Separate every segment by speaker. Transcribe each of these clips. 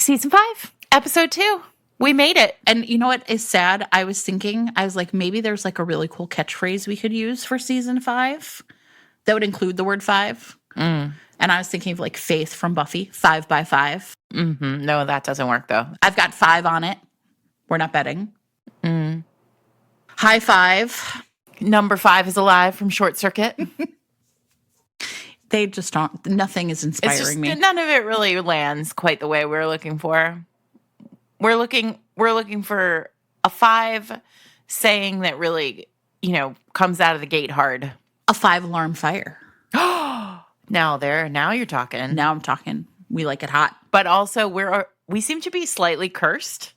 Speaker 1: Season 5, episode 2. We made it.
Speaker 2: And you know what is sad? I was like, maybe there's like a really cool catchphrase we could use for season 5 that would include the word 5. And I was thinking of like Faith from Buffy, 5 by 5.
Speaker 1: Mm-hmm. No, that doesn't work though.
Speaker 2: I've got 5 on it. We're not betting. High 5.
Speaker 1: Number 5 is alive from Short Circuit.
Speaker 2: They just don't, nothing is inspiring me.
Speaker 1: None of it really lands quite the way we're looking for. We're looking for a 5 saying that really, comes out of the gate hard.
Speaker 2: A 5-alarm fire.
Speaker 1: Now you're talking.
Speaker 2: Now I'm talking. We like it hot.
Speaker 1: But also we seem to be slightly cursed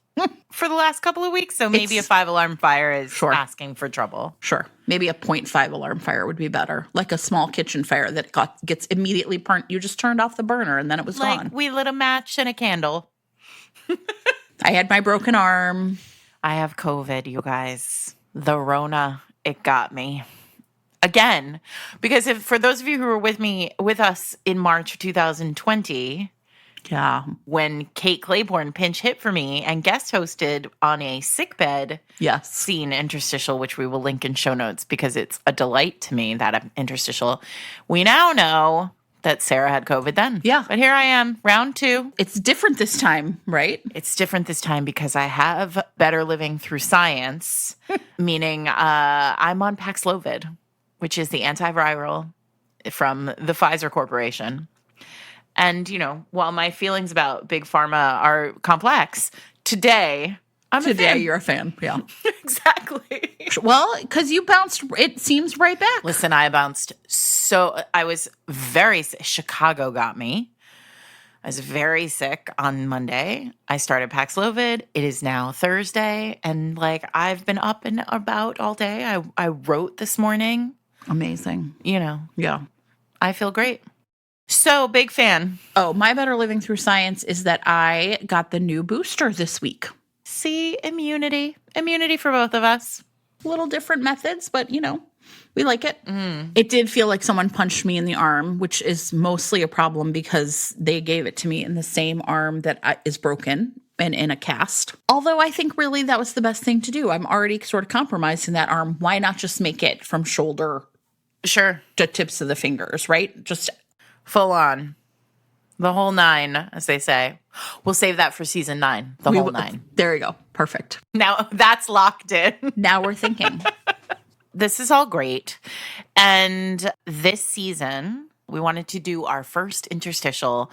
Speaker 1: for the last couple of weeks. So maybe a 5-alarm fire is asking for trouble.
Speaker 2: Sure. Maybe a 0.5 alarm fire would be better. Like a small kitchen fire that gets immediately burnt. You just turned off the burner and then it was gone.
Speaker 1: We lit a match and a candle.
Speaker 2: I had my broken arm.
Speaker 1: I have COVID, you guys. The Rona, it got me. Again, because for those of you who were with us in March of 2020, when Kate Claiborne pinch hit for me and guest hosted on a sickbed scene interstitial, which we will link in show notes because it's a delight to me, that interstitial. We now know that Sarah had COVID then.
Speaker 2: Yeah.
Speaker 1: But here I am, round 2.
Speaker 2: It's different this time, right?
Speaker 1: It's different this time because I have better living through science, meaning I'm on Paxlovid, which is the antiviral from the Pfizer Corporation. And, while my feelings about Big Pharma are complex, today I'm a fan.
Speaker 2: You're a fan, yeah.
Speaker 1: Exactly.
Speaker 2: Well, because you bounced, it seems, right back.
Speaker 1: Listen, I bounced I was very sick. Chicago got me. I was very sick on Monday. I started Paxlovid. It is now Thursday. And, I've been up and about all day. I wrote this morning.
Speaker 2: Amazing.
Speaker 1: Yeah. I feel great. So, big fan.
Speaker 2: Oh, my better living through science is that I got the new booster this week.
Speaker 1: See, immunity. Immunity for both of us.
Speaker 2: Little different methods, but, we like it. It did feel like someone punched me in the arm, which is mostly a problem because they gave it to me in the same arm that is broken and in a cast. Although I think really that was the best thing to do. I'm already sort of compromising that arm. Why not just make it from shoulder to tips of the fingers, right? Just
Speaker 1: full on. The whole 9, as they say. We'll save that for season 9. The whole 9.
Speaker 2: There you go. Perfect.
Speaker 1: Now that's locked in.
Speaker 2: Now we're thinking.
Speaker 1: This is all great. And this season, we wanted to do our first interstitial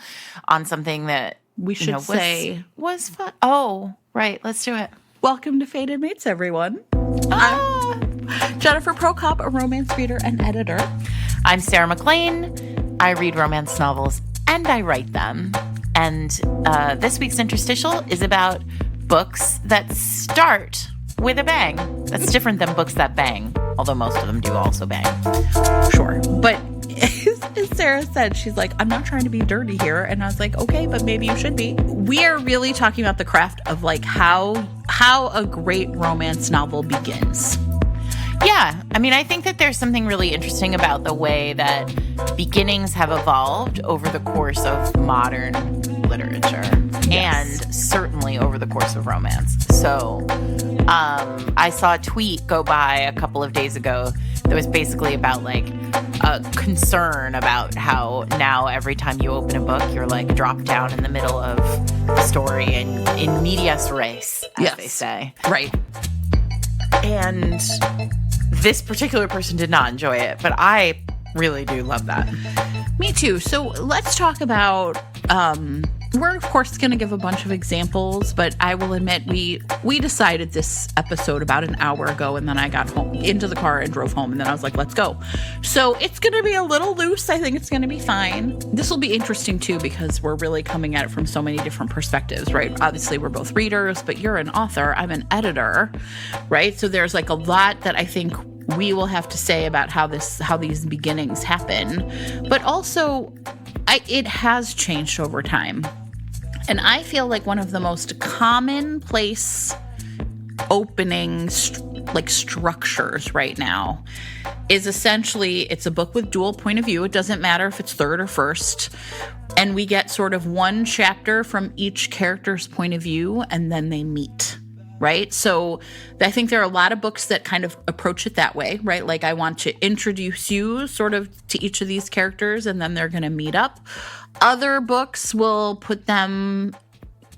Speaker 1: on something that
Speaker 2: we should say
Speaker 1: was fun. Oh, right. Let's do it.
Speaker 2: Welcome to Fated Mates, everyone. I'm Jennifer Prokop, a romance reader and editor.
Speaker 1: I'm Sarah McLean. I read romance novels and I write them. And this week's interstitial is about books that start with a bang. That's different than books that bang, although most of them do also bang.
Speaker 2: Sure. But as Sarah said, she's like, I'm not trying to be dirty here. And I was like, okay, but maybe you should be. We are really talking about the craft of how a great romance novel begins.
Speaker 1: Yeah. I mean, I think that there's something really interesting about the way that beginnings have evolved over the course of modern literature and certainly over the course of romance. So I saw a tweet go by a couple of days ago that was basically about a concern about how now every time you open a book, you're dropped down in the middle of the story and in medias res, as they say.
Speaker 2: Right.
Speaker 1: And this particular person did not enjoy it, but I really do love that.
Speaker 2: Me too. So let's talk about, we're of course going to give a bunch of examples, but I will admit we decided this episode about an hour ago, and then I got home into the car and drove home, and then I was like, let's go. So it's going to be a little loose. I think it's going to be fine. This will be interesting too, because we're really coming at it from so many different perspectives, right? Obviously we're both readers, but you're an author. I'm an editor, right? So there's a lot that I think we will have to say about how these beginnings happen, but also it has changed over time. And I feel like one of the most commonplace opening like structures right now is essentially it's a book with dual point of view. It doesn't matter if it's third or first. And we get sort of one chapter from each character's point of view, and then they meet, right? So I think there are a lot of books that kind of approach it that way, right? Like I want to introduce you sort of to each of these characters, and then they're going to meet up. Other books will put them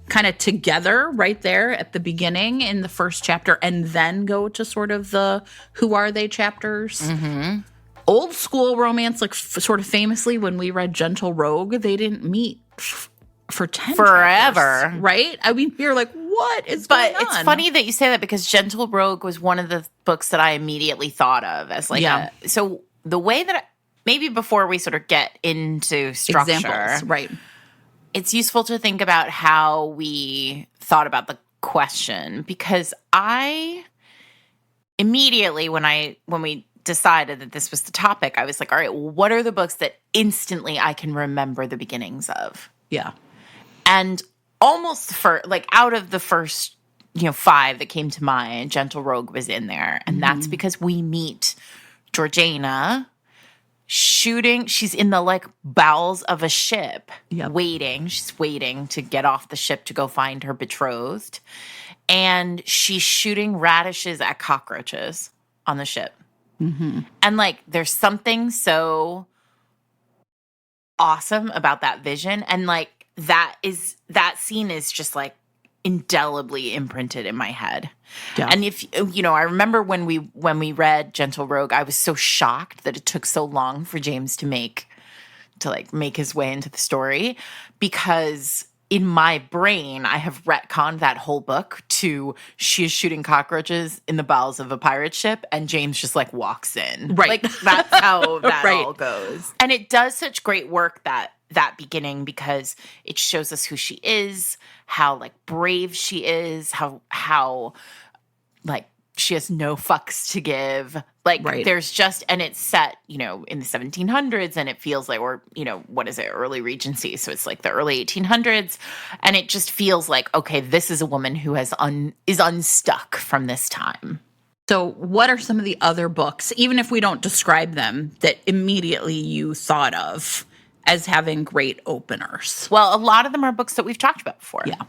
Speaker 2: kind of together right there at the beginning in the first chapter, and then go to sort of the who are they chapters. Mm-hmm. Old school romance, like sort of famously when we read Gentle Rogue, they didn't meet for 10
Speaker 1: forever
Speaker 2: chapters, right? I mean, you're like, what is going on?
Speaker 1: But it's funny that you say that, because Gentle Rogue was one of the books that I immediately thought of as like so the way that maybe before we sort of get into structure,
Speaker 2: examples, right?
Speaker 1: It's useful to think about how we thought about the question, because I immediately when we decided that this was the topic, I was like, all right, well, what are the books that instantly I can remember the beginnings of?
Speaker 2: Yeah.
Speaker 1: And almost for like out of the first, 5 that came to mind, Gentle Rogue was in there. And that's because we meet Georgiana shooting. She's in the like bowels of a ship, waiting. She's waiting to get off the ship to go find her betrothed. And she's shooting radishes at cockroaches on the ship. Mm-hmm. And like, there's something so awesome about that vision. And like, that scene is just like indelibly imprinted in my head. Yeah. And if, I remember when we read Gentle Rogue, I was so shocked that it took so long for James to make his way into the story, because in my brain, I have retconned that whole book to she is shooting cockroaches in the bowels of a pirate ship, and James just like walks in.
Speaker 2: Right.
Speaker 1: Like that's how that all goes. And it does such great work, that beginning, because it shows us who she is, how like brave she is, how like she has no fucks to give. Like there's just, and it's set, in the 1700s, and it feels like, or, what is it? Early Regency. So it's like the early 1800s. And it just feels like, okay, this is a woman who is unstuck from this time.
Speaker 2: So what are some of the other books, even if we don't describe them, that immediately you thought of as having great openers?
Speaker 1: Well, a lot of them are books that we've talked about before.
Speaker 2: Yeah.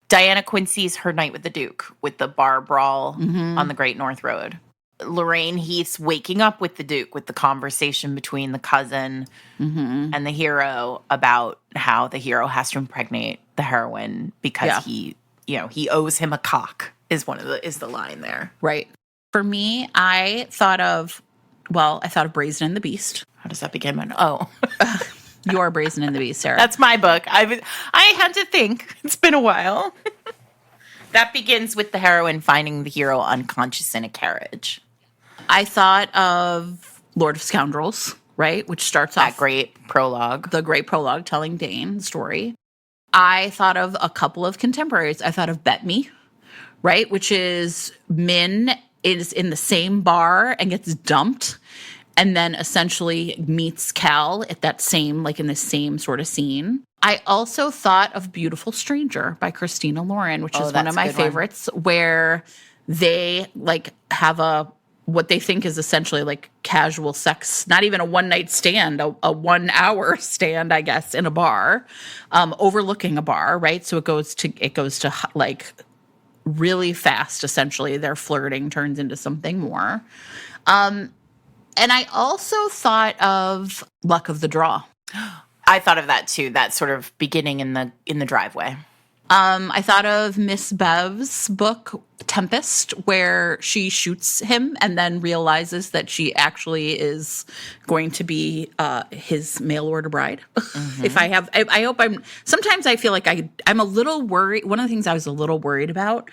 Speaker 1: Diana Quincy's Her Night with the Duke, with the bar brawl on the Great North Road. Lorraine Heath's Waking Up with the Duke, with the conversation between the cousin and the hero about how the hero has to impregnate the heroine because he owes him a cock is the line there. Right.
Speaker 2: For me, I thought of Brazen and the Beast.
Speaker 1: How does that begin? Oh.
Speaker 2: You're Brazen and the Beast, Sarah.
Speaker 1: That's my book. I had to think. It's been a while. That begins with the heroine finding the hero unconscious in a carriage.
Speaker 2: I thought of Lord of Scoundrels, right? Which starts off
Speaker 1: the great prologue
Speaker 2: telling Dane's story. I thought of a couple of contemporaries. I thought of Bet Me, right? Which is Min is in the same bar and gets dumped, and then essentially meets Cal at that same, like in the same sort of scene. I also thought of Beautiful Stranger by Christina Lauren, which is one of my favorites, where they like have what they think is essentially like casual sex, not even a one-night stand, a 1 hour stand, I guess, in a bar, overlooking a bar, right? So it goes to like really fast, essentially. Their flirting turns into something more. And I also thought of Luck of the Draw.
Speaker 1: I thought of that too, that sort of beginning in the driveway.
Speaker 2: I thought of Miss Bev's book, Tempest, where she shoots him and then realizes that she actually is going to be his mail order bride. Mm-hmm. Sometimes I feel like I'm a little worried. One of the things I was a little worried about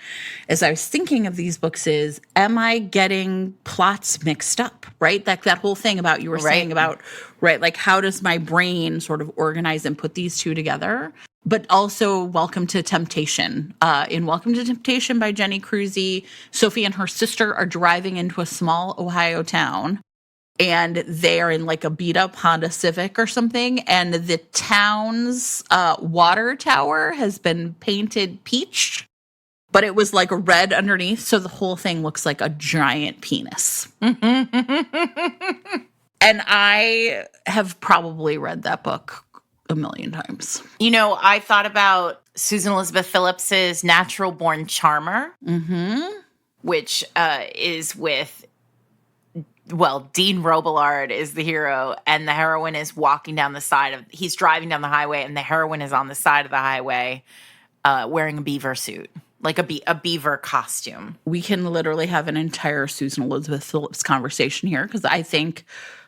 Speaker 2: as I was thinking of these books is, am I getting plots mixed up, right? That whole thing about you were saying about, right, like how does my brain sort of organize and put these two together? But also Welcome to Temptation. In Welcome to Temptation by Jenny Cruzy, Sophie and her sister are driving into a small Ohio town, and they are in like a beat-up Honda Civic or something, and the town's water tower has been painted peach, but it was like red underneath, so the whole thing looks like a giant penis. And I have probably read that book a million times.
Speaker 1: You know, I thought about Susan Elizabeth Phillips's Natural Born Charmer, which is with, well, Dean Robillard is the hero, and the heroine is walking down the side of, he's driving down the highway, and the heroine is on the side of the highway wearing a beaver suit, like a beaver costume.
Speaker 2: We can literally have an entire Susan Elizabeth Phillips conversation here, because I think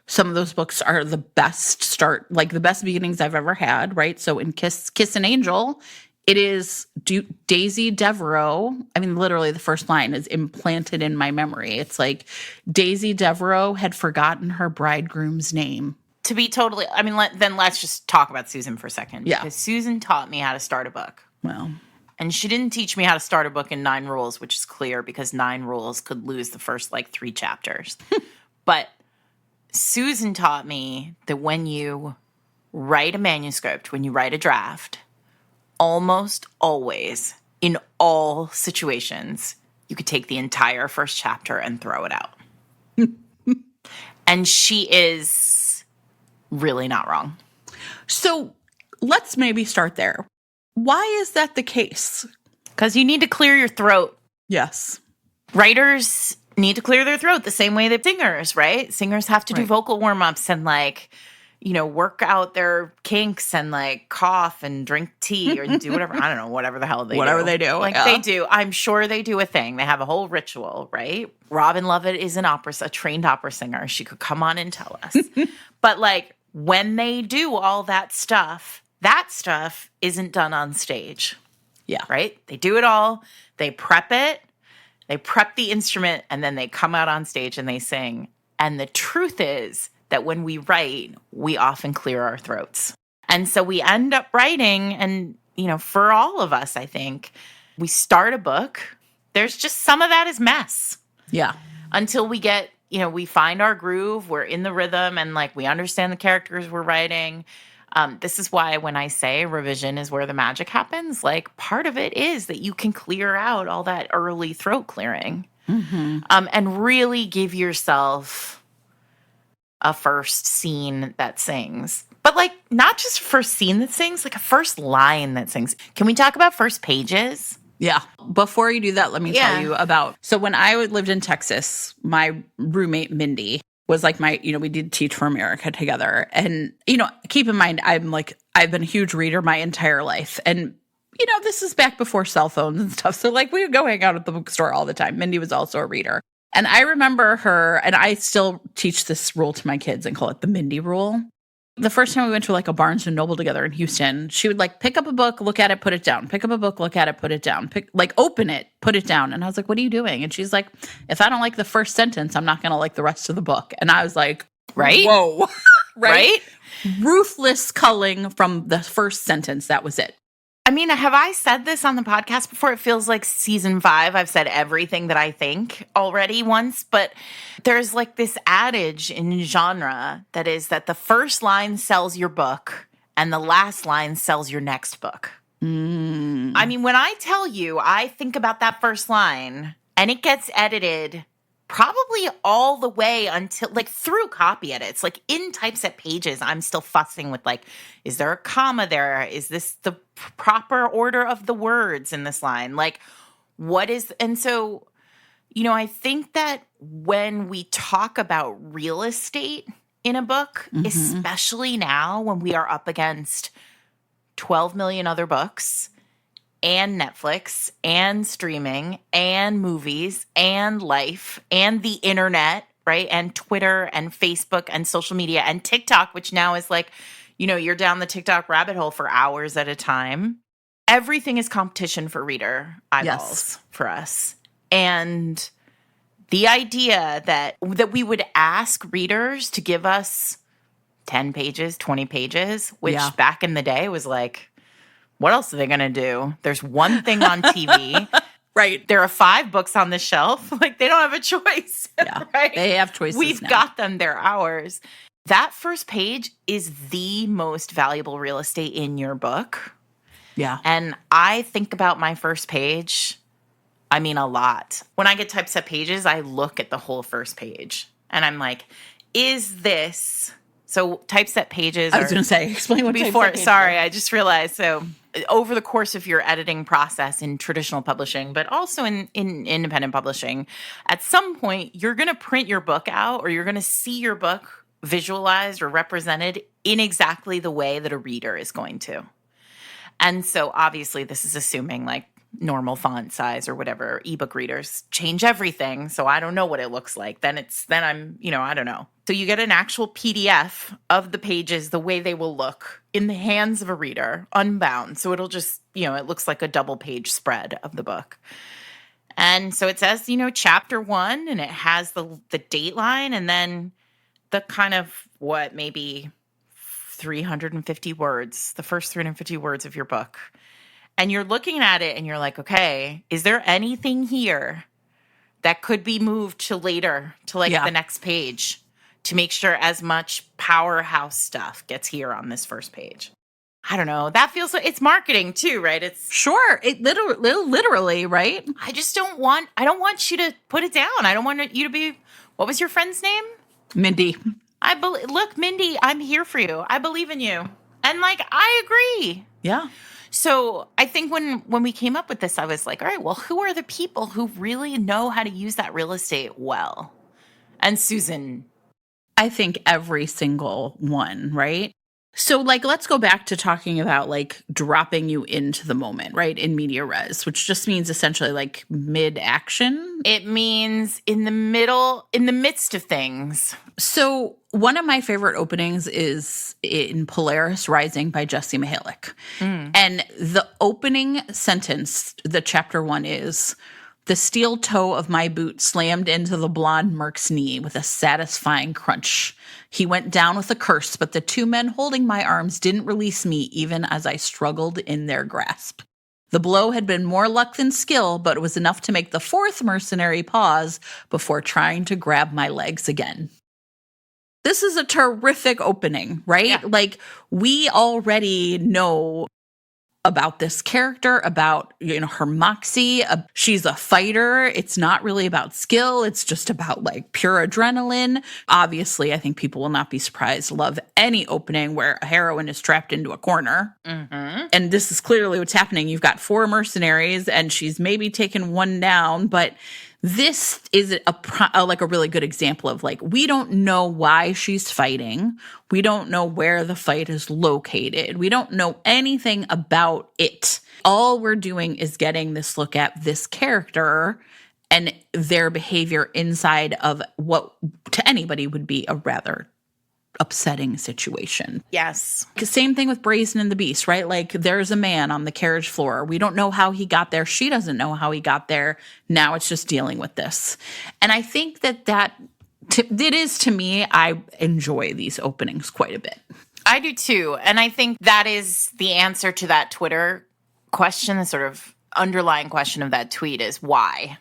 Speaker 2: some of those books are the best start, like the best beginnings I've ever had, right? So in Kiss an Angel, it is Daisy Devereaux. I mean, literally the first line is implanted in my memory. It's like Daisy Devereaux had forgotten her bridegroom's name.
Speaker 1: To be totally, I mean, then let's just talk about Susan for a second.
Speaker 2: Yeah.
Speaker 1: Because Susan taught me how to start a book.
Speaker 2: Well,
Speaker 1: and she didn't teach me how to start a book in 9 rules, which is clear because 9 rules could lose the first, 3 chapters. But Susan taught me that when you write a manuscript, when you write a draft, almost always, in all situations, you could take the entire first chapter and throw it out. And she is really not wrong.
Speaker 2: So let's maybe start there. Why is that the case?
Speaker 1: Because you need to clear your throat.
Speaker 2: Yes.
Speaker 1: Writers need to clear their throat the same way that singers, right? Singers have to do vocal warm-ups and work out their kinks and cough and drink tea or do whatever. I don't know, whatever the hell they do.
Speaker 2: Whatever they do.
Speaker 1: They do. I'm sure they do a thing. They have a whole ritual, right? Robin Lovett is a trained opera singer. She could come on and tell us. But when they do all that stuff isn't done on stage.
Speaker 2: Yeah.
Speaker 1: Right? They do it all. They prep it. They prep the instrument, and then they come out on stage and they sing. And the truth is that when we write, we often clear our throats. And so we end up writing, and, for all of us, I think, we start a book. There's just some of that is mess.
Speaker 2: Yeah.
Speaker 1: Until we get, we find our groove, we're in the rhythm, and, we understand the characters we're writing. This is why when I say revision is where the magic happens, part of it is that you can clear out all that early throat clearing and really give yourself a first scene that sings. But not just a first scene that sings, a first line that sings. Can we talk about first pages?
Speaker 2: Yeah. Before you do that, let me tell you about, so when I lived in Texas, my roommate, Mindy, was we did Teach for America together. And, keep in mind, I've been a huge reader my entire life. And, this is back before cell phones and stuff. So we would go hang out at the bookstore all the time. Mindy was also a reader. And I remember her, and I still teach this rule to my kids and call it the Mindy rule. The first time we went to a Barnes and Noble together in Houston, she would pick up a book, look at it, put it down. Pick up a book, look at it, put it down. Open it, put it down. And I was like, what are you doing? And she's like, if I don't like the first sentence, I'm not going to like the rest of the book. And I was like,
Speaker 1: right?
Speaker 2: Whoa.
Speaker 1: Right?
Speaker 2: Ruthless culling from the first sentence. That was it.
Speaker 1: I mean, have I said this on the podcast before? It feels like season 5. I've said everything that I think already once, but there's this adage in genre that is that the first line sells your book and the last line sells your next book. I mean, when I tell you, I think about that first line and it gets edited probably all the way until through copy edits, in typeset pages, I'm still fussing with is there a comma there? Is this the proper order of the words in this line? What is, and so, I think that when we talk about real estate in a book, especially now when we are up against 12 million other books and Netflix and streaming and movies and life and the internet, right? And Twitter and Facebook and social media and TikTok, which now is you're down the TikTok rabbit hole for hours at a time. Everything is competition for reader eyeballs for us. And the idea that we would ask readers to give us 10 pages, 20 pages, which back in the day was what else are they going to do? There's one thing on TV.
Speaker 2: Right.
Speaker 1: There are 5 books on the shelf. They don't have a choice.
Speaker 2: Yeah.
Speaker 1: Right?
Speaker 2: They have choices.
Speaker 1: We've got them. They're ours. That first page is the most valuable real estate in your book.
Speaker 2: Yeah.
Speaker 1: And I think about my first page I mean, a lot. When I get typeset pages, I look at the whole first page and I'm like, is this... So typeset pages
Speaker 2: I was going to say, explain what typeset pages
Speaker 1: Sorry,
Speaker 2: are.
Speaker 1: I just realized. So over the course of your editing process in traditional publishing, but also in independent publishing, at some point, you're going to print your book out or you're going to see your book visualized or represented in exactly the way that a reader is going to. And so obviously this is assuming like normal font size or whatever. Ebook readers change everything. So I don't know what it looks like. Then I'm, I don't know. So you get an actual PDF of the pages, the way they will look in the hands of a reader, unbound. So it'll just, it looks like a double page spread of the book. And so it says, chapter 1, and it has the date line and then the kind of maybe 350 words, the first 350 words of your book. And you're looking at it and you're like, okay, is there anything here that could be moved to later, to the next page, to make sure as much powerhouse stuff gets here on this first page? I don't know. That feels like it's marketing too, right? It's
Speaker 2: sure. It literally, right?
Speaker 1: I don't want you to put it down. I don't want you to be, what was your friend's name?
Speaker 2: Mindy.
Speaker 1: Look, Mindy, I'm here for you. I believe in you. And I agree.
Speaker 2: Yeah.
Speaker 1: So I think when we came up with this, I was like, all right, well, who are the people who really know how to use that real estate well? And Susan.
Speaker 2: I think every single one, right? So let's go back to talking about dropping you into the moment, right? In media res, which just means essentially mid-action.
Speaker 1: It means in the midst of things.
Speaker 2: So one of my favorite openings is in Polaris Rising by Jessie Mihalik. And the opening sentence, the chapter 1 is, "The steel toe of my boot slammed into the blonde merc's knee with a satisfying crunch. He went down with a curse, but the 2 men holding my arms didn't release me even as I struggled in their grasp. The blow had been more luck than skill, but it was enough to make the 4th mercenary pause before trying to grab my legs again." This is a terrific opening, right?
Speaker 1: Yeah.
Speaker 2: We already know about this character, about, her moxie. She's a fighter. It's not really about skill. It's just about pure adrenaline. Obviously, I think people will not be surprised. Love any opening where a heroine is trapped into a corner.
Speaker 1: Mm-hmm.
Speaker 2: And this is clearly what's happening. You've got 4 mercenaries and she's maybe taken 1 down, but this is a really good example of we don't know why she's fighting. We don't know where the fight is located. We don't know anything about it. All we're doing is getting this look at this character and their behavior inside of what to anybody would be a rather upsetting situation.
Speaker 1: Yes.
Speaker 2: Same thing with Brazen and the Beast, right? There's a man on the carriage floor. We don't know how he got there. She doesn't know how he got there. Now it's just dealing with this. And I think that it is, to me, I enjoy these openings quite a bit.
Speaker 1: I do too. And I think that is the answer to that Twitter question, the sort of underlying question of that tweet is why?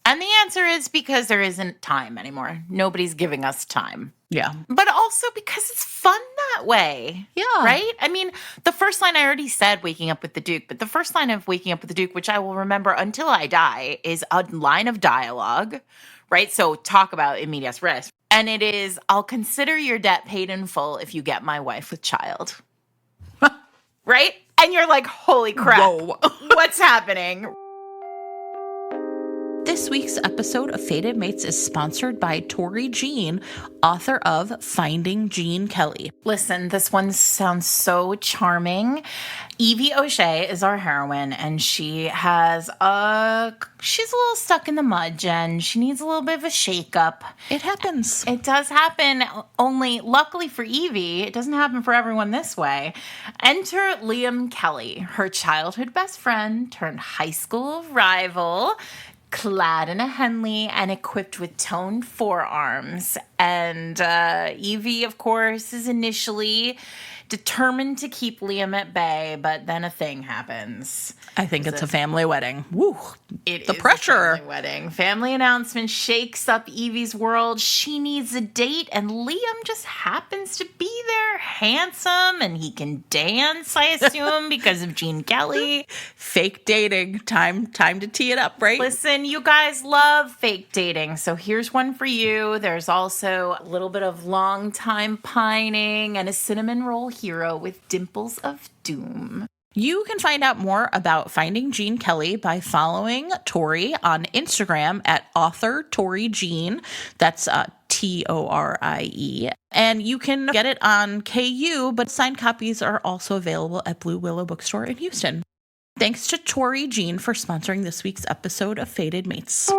Speaker 1: And the answer is because there isn't time anymore. Nobody's giving us time.
Speaker 2: Yeah.
Speaker 1: But also because it's fun that way.
Speaker 2: Yeah.
Speaker 1: Right? I mean, the first line I already said, Waking Up with the Duke, but the first line of Waking Up with the Duke, which I will remember until I die, is a line of dialogue, right? So talk about in medias res. And it is, "I'll consider your debt paid in full if you get my wife with child." Right? And you're like, holy crap.
Speaker 2: Whoa.
Speaker 1: What's happening?
Speaker 2: This week's episode of Fated Mates is sponsored by Torie Jean, author of Finding Jean Kelly.
Speaker 1: Listen, this one sounds so charming. Evie O'Shea is our heroine, and she's a little stuck in the mud, Jen. She needs a little bit of a shakeup.
Speaker 2: It happens.
Speaker 1: It does happen, only luckily for Evie, it doesn't happen for everyone this way. Enter Liam Kelly, her childhood best friend turned high school rival, clad in a Henley and equipped with toned forearms. And Evie, of course, is initially determined to keep Liam at bay, but then a thing happens.
Speaker 2: I think it's a family wedding. Woo.
Speaker 1: It
Speaker 2: the
Speaker 1: is
Speaker 2: pressure.
Speaker 1: A family wedding. Family announcement shakes up Evie's world. She needs a date, and Liam just happens to be there, handsome, and he can dance, I assume, because of Gene Kelly.
Speaker 2: Fake dating. Time to tee it up, right?
Speaker 1: Listen, you guys love fake dating, so here's one for you. There's also a little bit of long time pining and a cinnamon roll hero with dimples of doom.
Speaker 2: You can find out more about finding Gene Kelly by following Torie on Instagram at author Torie Gene. That's Torie. And you can get it on KU, but signed copies are also available at Blue Willow Bookstore in Houston. Thanks to Torie Gene for sponsoring this week's episode of Fated Mates.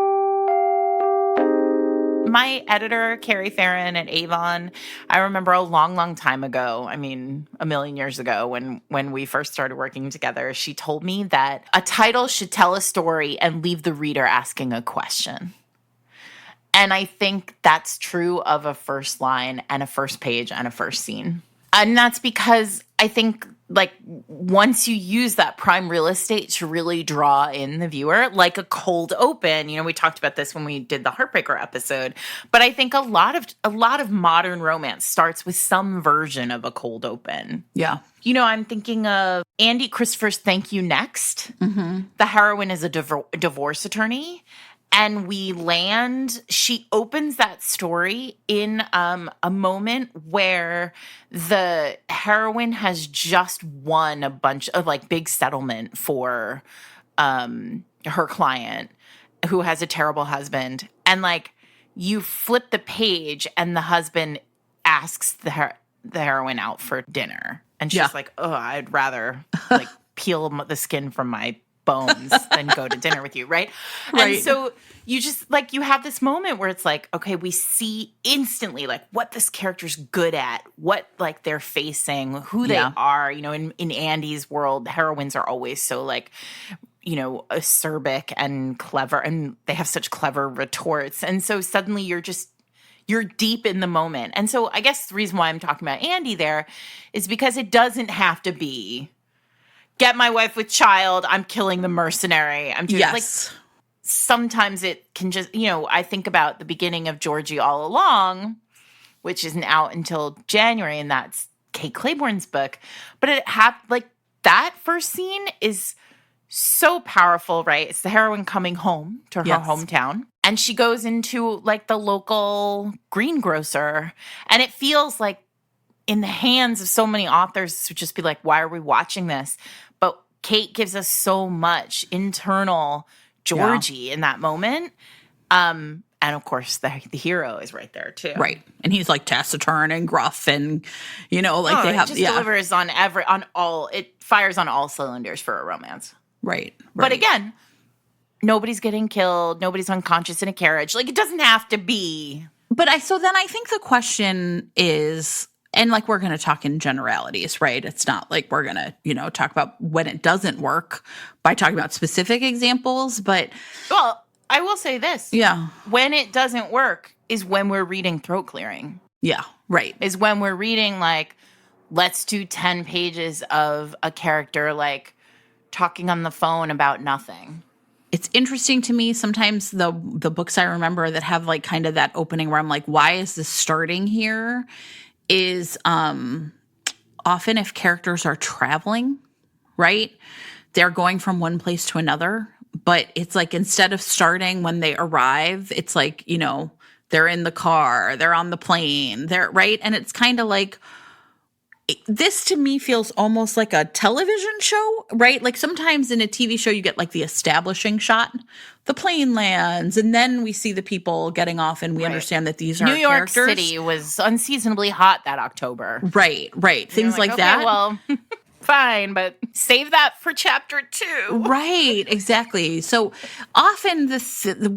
Speaker 1: My editor, Carrie Farron at Avon, I remember a long, long time ago, I mean, a million years ago when we first started working together, she told me that a title should tell a story and leave the reader asking a question. And I think that's true of a first line and a first page and a first scene. And that's because I think, like, once you use that prime real estate to really draw in the viewer, like a cold open, you know, we talked about this when we did the Heartbreaker episode, but I think a lot of modern romance starts with some version of a cold open.
Speaker 2: Yeah.
Speaker 1: You know, I'm thinking of Andy Christopher's Thank You Next. Mm-hmm. The heroine is a divorce attorney. And she opens that story in a moment where the heroine has just won a bunch of like big settlement for her client who has a terrible husband. And like you flip the page and the husband asks the heroine out for dinner. And she's like, oh, I'd rather like peel the skin from my bones than go to dinner with you, right? And so you just like, you have this moment where it's like, okay, we see instantly like what this character's good at, what like they're facing, who they are. You know, in Andy's world, heroines are always so like, you know, acerbic and clever, and they have such clever retorts. And so suddenly you're deep in the moment. And so I guess the reason why I'm talking about Andy there is because it doesn't have to be get my wife with child, I'm killing the mercenary. I'm doing like sometimes it can just, you know, I think about the beginning of Georgie All Along, which isn't out until January, and that's Kate Claiborne's book. But it like that first scene is so powerful, right? It's the heroine coming home to her hometown, and she goes into like the local greengrocer, and it feels like in the hands of so many authors to just be like, why are we watching this? But Kate gives us so much internal Georgie in that moment. And of course, the hero is right there too. Right.
Speaker 2: And he's like taciturn and gruff and, you know, like they have.
Speaker 1: It just delivers it fires on all cylinders for a romance.
Speaker 2: Right.
Speaker 1: But again, nobody's getting killed. Nobody's unconscious in a carriage. Like, it doesn't have to be.
Speaker 2: But I think the question is, and like we're going to talk in generalities, right? It's not like we're going to, you know, talk about when it doesn't work by talking about specific examples, but.
Speaker 1: Well, I will say this.
Speaker 2: Yeah.
Speaker 1: When it doesn't work is when we're reading throat clearing.
Speaker 2: Yeah, right.
Speaker 1: Is when we're reading like, let's do 10 pages of a character like talking on the phone about nothing.
Speaker 2: It's interesting to me sometimes the books I remember that have like kind of that opening where I'm like, why is this starting here? Is often if characters are traveling, right? They're going from one place to another, but it's like instead of starting when they arrive, it's like, you know, they're in the car, they're on the plane, they're right. And it's kind of like, this to me feels almost like a television show, right? Like sometimes in a TV show, you get like the establishing shot, the plane lands, and then we see the people getting off and we understand that these are
Speaker 1: New York
Speaker 2: characters.
Speaker 1: City was unseasonably hot that October.
Speaker 2: Right. Things like
Speaker 1: okay,
Speaker 2: that.
Speaker 1: Well, fine, but save that for chapter 2.
Speaker 2: Right, exactly. So often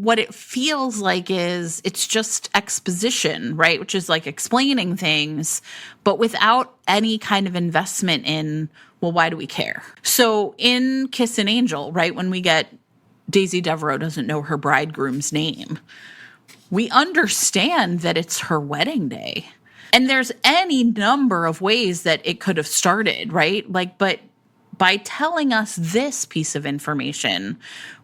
Speaker 2: what it feels like is it's just exposition, right? Which is like explaining things, but without any kind of investment in, well, why do we care? So in Kiss an Angel, right, when we get Daisy Devereaux doesn't know her bridegroom's name, we understand that it's her wedding day. And there's any number of ways that it could have started, right? Like, but by telling us this piece of information,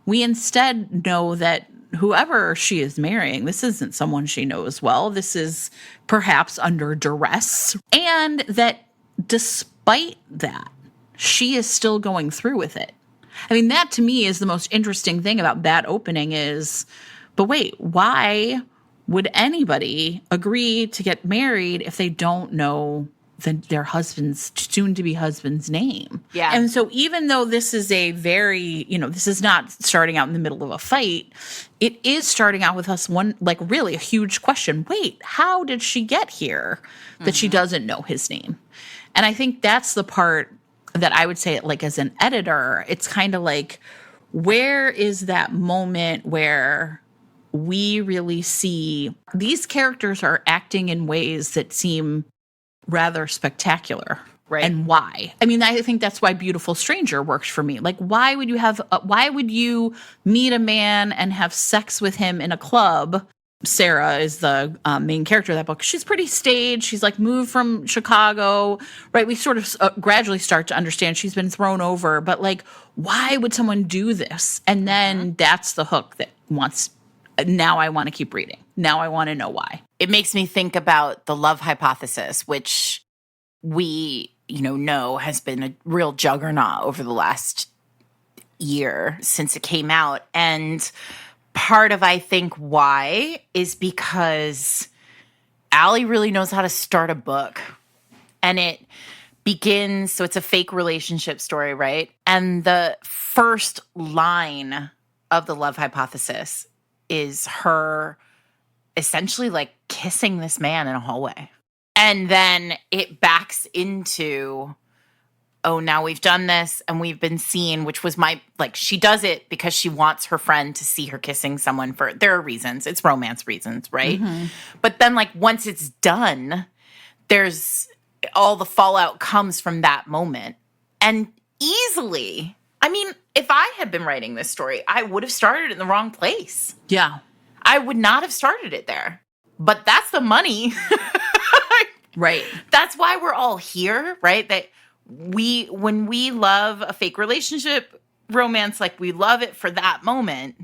Speaker 2: we instead know that whoever she is marrying, this isn't someone she knows well. This is perhaps under duress. And that despite that, she is still going through with it. I mean, that to me is the most interesting thing about that opening is, but wait, why would anybody agree to get married if they don't know their husband's soon-to-be husband's name?
Speaker 1: Yeah.
Speaker 2: And so even though this is a very, this is not starting out in the middle of a fight, it is starting out with us one, like really a huge question. Wait, how did she get here that she doesn't know his name? And I think that's the part that I would say, like, as an editor, it's kind of like, where is that moment where we really see these characters are acting in ways that seem rather spectacular?
Speaker 1: Right.
Speaker 2: And why? I mean, I think that's why Beautiful Stranger works for me. Like, why would you meet a man and have sex with him in a club? Sarah is the main character of that book. She's pretty staid. She's like moved from Chicago, right? We sort of gradually start to understand she's been thrown over, but like, why would someone do this? And then that's the hook that now I want to keep reading. Now I want to know why.
Speaker 1: It makes me think about the love hypothesis, which we, know has been a real juggernaut over the last year since it came out. And part of, I think, why is because Allie really knows how to start a book. And it begins, so it's a fake relationship story, right? And the first line of the love hypothesis is her essentially like kissing this man in a hallway. And then it backs into, oh, now we've done this and we've been seen, which was she does it because she wants her friend to see her kissing someone there are reasons. It's romance reasons, right? Mm-hmm. But then once it's done, there's all the fallout comes from that moment. And easily, I mean, if I had been writing this story, I would have started in the wrong place.
Speaker 2: Yeah.
Speaker 1: I would not have started it there. But that's the money.
Speaker 2: Right.
Speaker 1: That's why we're all here, right? That when we love a fake relationship romance, we love it for that moment.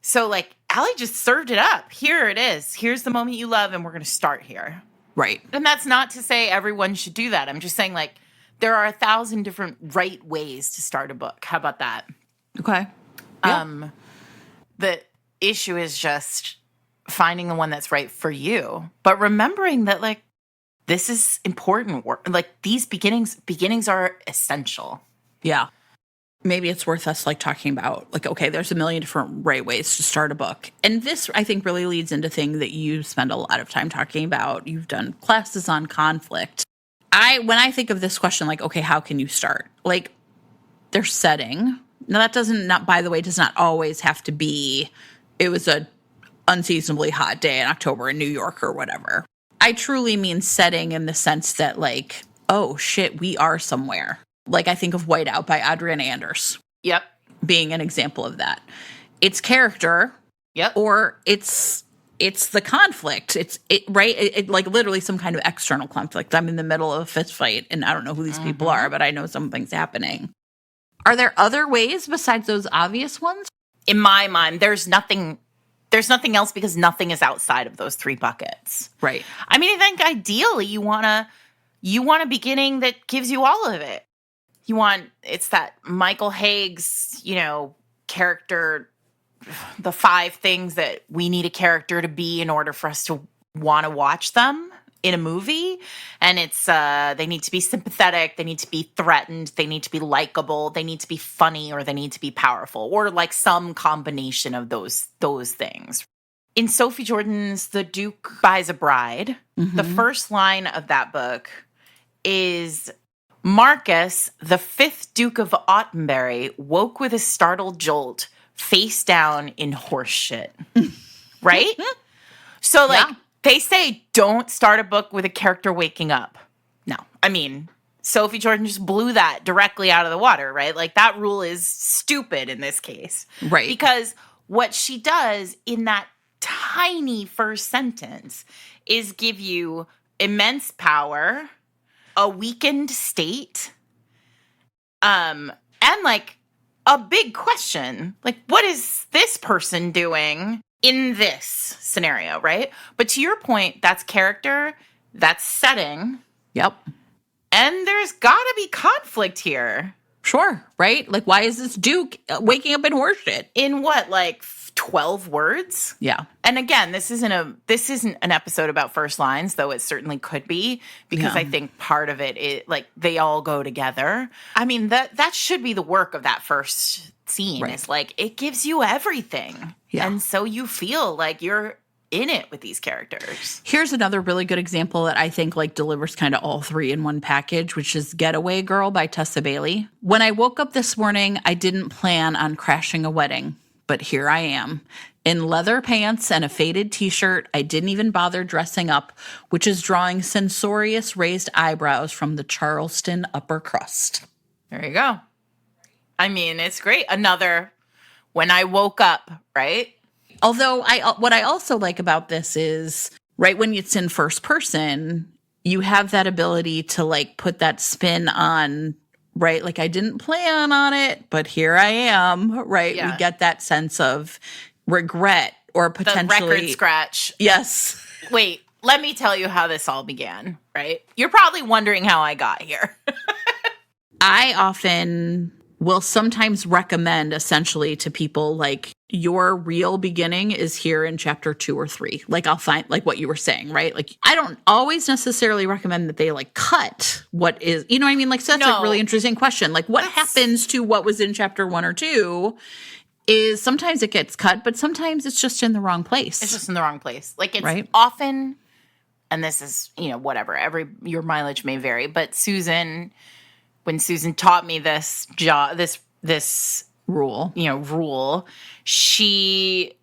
Speaker 1: So Allie just served it up. Here it is. Here's the moment you love, and we're going to start here.
Speaker 2: Right.
Speaker 1: And that's not to say everyone should do that. I'm just saying there are 1,000 different right ways to start a book. How about that?
Speaker 2: Okay. Yeah.
Speaker 1: The issue is just finding the one that's right for you, but remembering that this is important work. These beginnings are essential.
Speaker 2: Yeah. Maybe it's worth us talking about okay, there's a million different right ways to start a book. And this I think really leads into thing that you spend a lot of time talking about. You've done classes on conflict. When I think of this question, okay, how can you start? Their setting. Now that does not always have to be, it was a unseasonably hot day in October in New York or whatever. I truly mean setting in the sense that oh shit, we are somewhere. I think of Whiteout by Adrienne Anders.
Speaker 1: Yep.
Speaker 2: Being an example of that. It's character.
Speaker 1: Yep.
Speaker 2: Or it's the conflict. It's literally some kind of external conflict. I'm in the middle of a fist fight and I don't know who these people are, but I know something's happening. Are there other ways besides those obvious ones?
Speaker 1: In my mind, there's nothing else because nothing is outside of those three buckets.
Speaker 2: Right.
Speaker 1: I mean, I think ideally you want a beginning that gives you all of it. It's that Michael Haig's, character, the 5 things that we need a character to be in order for us to want to watch them in a movie. And it's, they need to be sympathetic. They need to be threatened. They need to be likable. They need to be funny, or they need to be powerful, or some combination of those things. In Sophie Jordan's The Duke Buys a Bride, the first line of that book is, Marcus, the 5th Duke of Ottenbury, woke with a startled jolt, face down in horse shit. Right? So, they say don't start a book with a character waking up. No. I mean, Sophie Jordan just blew that directly out of the water, right? That rule is stupid in this case.
Speaker 2: Right.
Speaker 1: Because what she does in that tiny first sentence is give you immense power, a weakened state, and like a big question. Like, what is this person doing in this scenario, right? But to your point, that's character, that's setting.
Speaker 2: Yep.
Speaker 1: And there's gotta be conflict here.
Speaker 2: Sure, right? Like, why is this Duke waking up in horseshit?
Speaker 1: In what, like 12 words?
Speaker 2: Yeah.
Speaker 1: And again, this isn't an episode about first lines, though it certainly could be, because I think part of it, like, they all go together. I mean, that should be the work of that first scene. Right. Is like, it gives you everything. Yeah. And so you feel like you're in it with these characters.
Speaker 2: Here's another really good example that I think like delivers kind of all three in one package, which is Getaway Girl by Tessa Bailey. When I woke up this morning, I didn't plan on crashing a wedding, but here I am. In leather pants and a faded t-shirt, I didn't even bother dressing up, which is drawing censorious raised eyebrows from the Charleston upper crust.
Speaker 1: There you go. I mean, it's great. Another when I woke up, right?
Speaker 2: Although what I also like about this is, right, when it's in first person, you have that ability to like put that spin on, right? Like, I didn't plan on it, but here I am, right? Yeah. We get that sense of regret or potentially.
Speaker 1: The record scratch.
Speaker 2: Yes.
Speaker 1: Wait, let me tell you how this all began, right? You're probably wondering how I got here.
Speaker 2: I often will sometimes recommend essentially to people like, your real beginning is here in chapter 2 or 3. Like, I'll find like what you were saying, right? Like, I don't always necessarily recommend that they like cut what is, you know what I mean? Like, so that's a really interesting question. Like, what happens to what was in chapter 1 or 2 is sometimes it gets cut, but sometimes it's just in the wrong place.
Speaker 1: It's just in the wrong place. Like, it's often, and this is, you know, whatever, your mileage may vary, but when Susan taught me this rule, she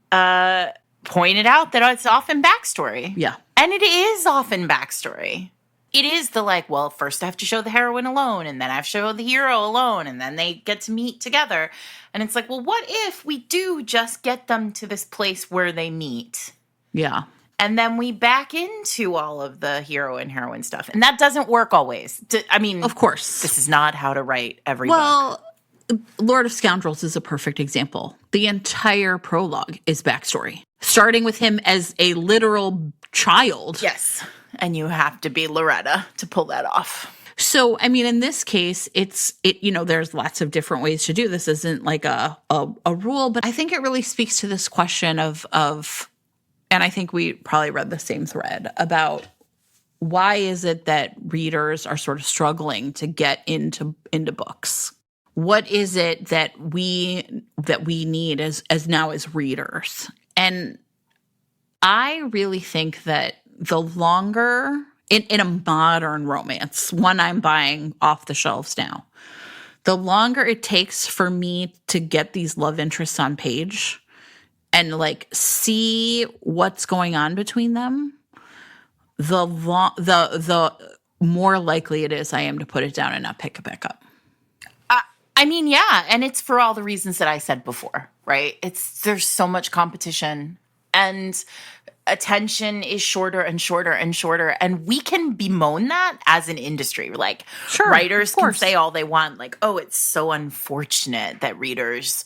Speaker 1: pointed out that it's often backstory.
Speaker 2: Yeah.
Speaker 1: And it is often backstory. It is the like, well, first I have to show the heroine alone, and then I have to show the hero alone, and then they get to meet together. And it's like, well, what if we do just get them to this place where they meet?
Speaker 2: Yeah.
Speaker 1: And then we back into all of the hero and heroine stuff. And that doesn't work always. I mean,
Speaker 2: of course,
Speaker 1: this is not how to write every book.
Speaker 2: Lord of Scoundrels is a perfect example. The entire prologue is backstory, starting with him as a literal child.
Speaker 1: Yes. And you have to be Loretta to pull that off.
Speaker 2: So, I mean, in this case, there's lots of different ways to do this. Isn't like a rule, but I think it really speaks to this question of, and I think we probably read the same thread about why is it that readers are sort of struggling to get into books? What is it that we need as readers? And I really think that the longer in a modern romance, one I'm buying off the shelves now, the longer it takes for me to get these love interests on page and like see what's going on between them, the more likely it is I am to put it down and not pick it back up.
Speaker 1: I mean, yeah, and it's for all the reasons that I said before, right? There's so much competition, and attention is shorter and shorter and shorter, and we can bemoan that as an industry. Like, sure, writers can say all they want, like, oh, it's so unfortunate that readers,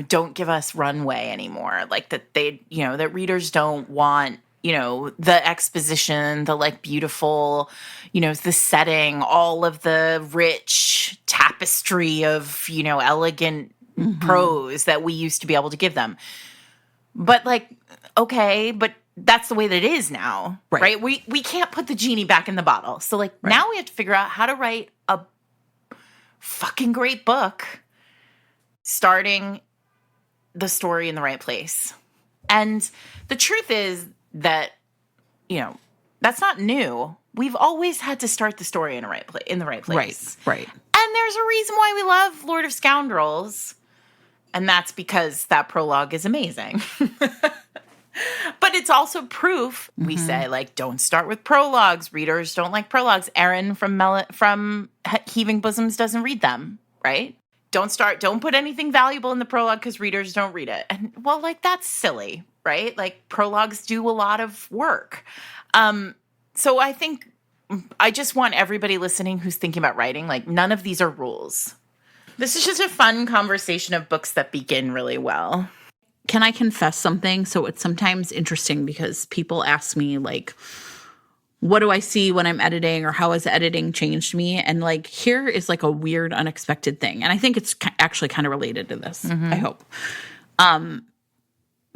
Speaker 1: don't give us runway anymore. Like that that readers don't want, the exposition, the like beautiful, the setting, all of the rich tapestry of, elegant prose that we used to be able to give them. But like, okay, but that's the way that it is now, right? We can't put the genie back in the bottle. So like now we have to figure out how to write a fucking great book starting the story in the right place. And the truth is that, that's not new. We've always had to start the story in the right place.
Speaker 2: Right.
Speaker 1: And there's a reason why we love Lord of Scoundrels. And that's because that prologue is amazing. But it's also proof. Mm-hmm. We say, like, don't start with prologues. Readers don't like prologues. Erin from Heaving Bosoms doesn't read them, right? Don't put anything valuable in the prologue because readers don't read it. And, well, like, that's silly, right? Like, prologues do a lot of work. So I think I just want everybody listening who's thinking about writing, like, none of these are rules. This is just a fun conversation of books that begin really well.
Speaker 2: Can I confess something? So it's sometimes interesting because people ask me, like, what do I see when I'm editing, or how has editing changed me? And like, here is like a weird, unexpected thing. And I think it's actually kind of related to this, I hope.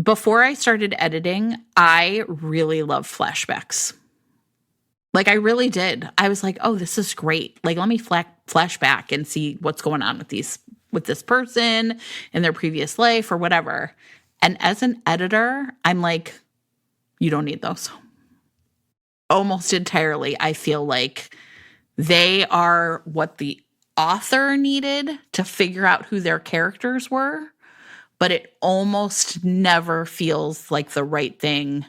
Speaker 2: Before I started editing, I really loved flashbacks. Like, I really did. I was like, oh, this is great. Like, let me flash back and see what's going on with this person in their previous life or whatever. And as an editor, I'm like, you don't need those. Almost entirely, I feel like they are what the author needed to figure out who their characters were, but it almost never feels like the right thing